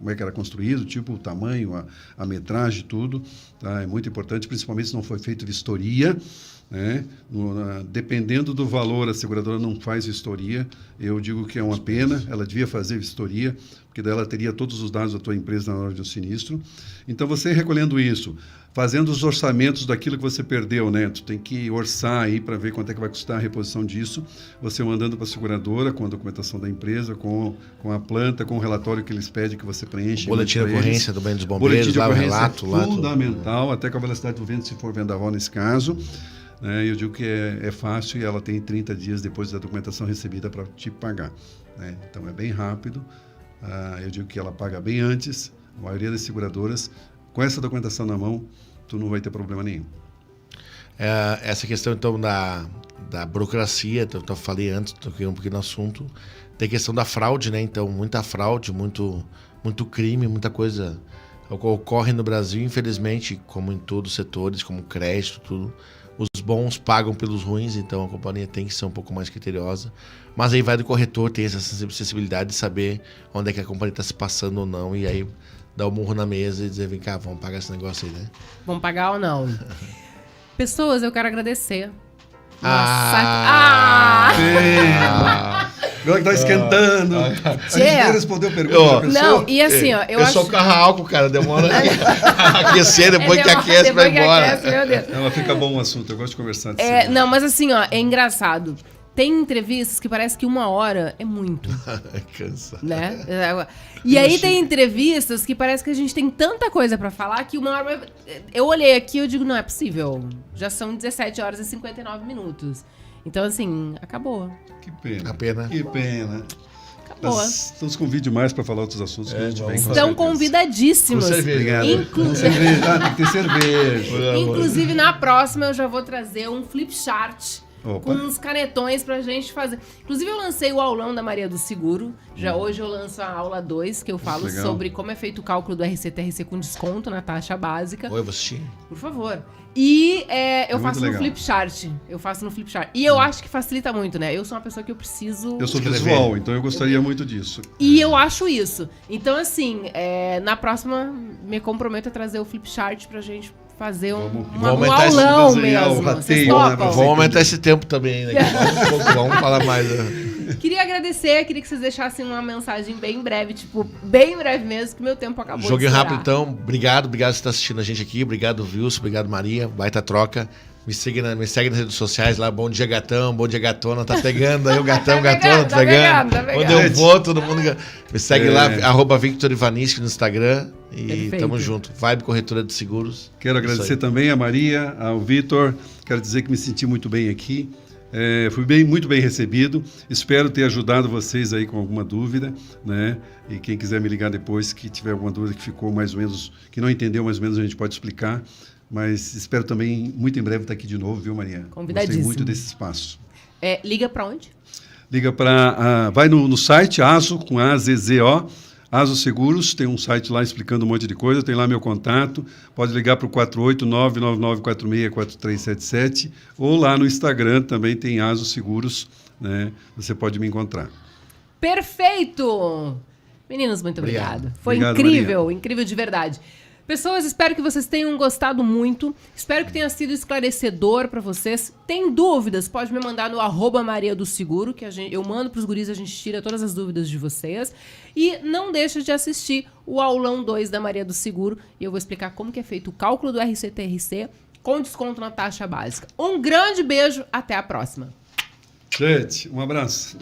é que era construído, tipo o tamanho, a metragem, tudo. Tá? É muito importante, principalmente se não foi feita vistoria, né? Dependendo do valor, a seguradora não faz vistoria. Eu digo que é uma pena, ela devia fazer vistoria, porque daí ela teria todos os dados da tua empresa na hora do sinistro. Então, você recolhendo isso, fazendo os orçamentos daquilo que você perdeu, né? Tu tem que orçar aí para ver quanto é que vai custar a reposição disso, você mandando para a seguradora com a documentação da empresa, com a planta, com o relatório que eles pedem que você preenche. Boletim de ocorrência do bem dos bombeiros, lá o relato. É fundamental, até com a velocidade do vento, se for vendaval nesse caso. Eu digo que é fácil e ela tem 30 dias depois da documentação recebida para te pagar, né? Então, é bem rápido. Eu digo que ela paga bem antes. A maioria das seguradoras, com essa documentação na mão, tu não vai ter problema nenhum. Essa questão, então, da burocracia, eu falei antes, toquei um pouquinho no assunto, tem a questão da fraude, né? Então, muita fraude, muito crime, muita coisa ocorre no Brasil, infelizmente, como em todos os setores, como crédito, tudo. Os bons pagam pelos ruins, então a companhia tem que ser um pouco mais criteriosa. Mas aí vai do corretor ter essa sensibilidade de saber onde é que a companhia está se passando ou não, e aí dar o murro na mesa e dizer, vem cá, vamos pagar esse negócio aí, né? Vamos pagar ou não? Pessoas, eu quero agradecer. Agora que tá esquentando. A gente nem respondeu a pergunta da pessoa. Não, e assim, ó, eu só carro álcool, cara, demora a aquecer, depois que aquece, vai embora. Meu Deus. Ela fica bom o assunto, eu gosto de conversar disso. Não, mas assim, ó, é engraçado. Tem entrevistas que parece que 1 hora é muito. Cansa. Né? E aí tem entrevistas que parece que a gente tem tanta coisa pra falar que 1 hora... Eu olhei aqui e eu digo, não é possível. Já são 17 horas e 59 minutos. Então, assim, acabou. Que pena. A pena. Que pena. Acabou. Estamos com vídeo mais para falar outros assuntos que a gente vem com Estão certeza. convidadíssimos. Com cerveja. Obrigado. Com cerveja. Tem que ter cerveja. Inclusive, na próxima, eu já vou trazer um flip chart Opa. com uns canetões pra gente fazer. Inclusive, eu lancei o aulão da Maria do Seguro. Já hoje eu lanço a aula 2, que eu falo Legal. sobre como é feito o cálculo do RC-TRC com desconto na taxa básica. Oi, eu vou assistir. Por favor. E eu muito faço no legal. flip chart. Eu faço no flip chart. E eu acho que facilita muito, né? Eu sou uma pessoa que eu preciso... Eu sou Escrever. visual, então eu gostaria muito disso. E eu acho isso. Então, assim, na próxima, me comprometo a trazer o flip chart pra gente fazer um vamos aumentar esse aulão desenhar o mesmo. Vocês rateio, né, topam? pra Vamos aumentar esse tempo também, né? Vamos falar mais. Queria agradecer, queria que vocês deixassem uma mensagem bem breve, tipo, bem breve mesmo, que meu tempo acabou Joguinho de rápido, estourar. então. Obrigado por estar assistindo a gente aqui. Obrigado, Wilson. Obrigado, Maria. Baita troca. Me segue nas redes sociais lá. Bom dia, gatão. Bom dia, gatona. Tá pegando aí o gatão, gatona. Tá pegando. tá pegando. Quando eu vou, todo mundo... Me segue lá, @Victor Ivaniski no Instagram. E Perfeito. tamo junto. Vibe Corretora de Seguros. Quero Isso agradecer aí. também a Maria, ao Vitor. Quero dizer que me senti muito bem aqui. Fui muito bem recebido. Espero ter ajudado vocês aí com alguma dúvida, né? E quem quiser me ligar depois, que tiver alguma dúvida que ficou mais ou menos, que não entendeu mais ou menos, a gente pode explicar. Mas espero também, muito em breve, estar aqui de novo, viu, Maria? Convidadíssimo. Gostei muito desse espaço. Liga pra onde? Liga para... vai no site, AZO, com AZZO, AZO Seguros, tem um site lá explicando um monte de coisa, tem lá meu contato, pode ligar para o 48999464377 ou lá no Instagram também tem AZO Seguros, né? Você pode me encontrar. Perfeito! Meninos, muito obrigada. Foi Obrigado, incrível, incrível de verdade. Pessoas, espero que vocês tenham gostado muito. Espero que tenha sido esclarecedor pra vocês. Tem dúvidas? Pode me mandar no @Maria do Seguro, que eu mando pros guris, a gente tira todas as dúvidas de vocês. E não deixa de assistir o aulão 2 da Maria do Seguro. E eu vou explicar como que é feito o cálculo do RC-TRC com desconto na taxa básica. Um grande beijo, até a próxima. Gente, um abraço.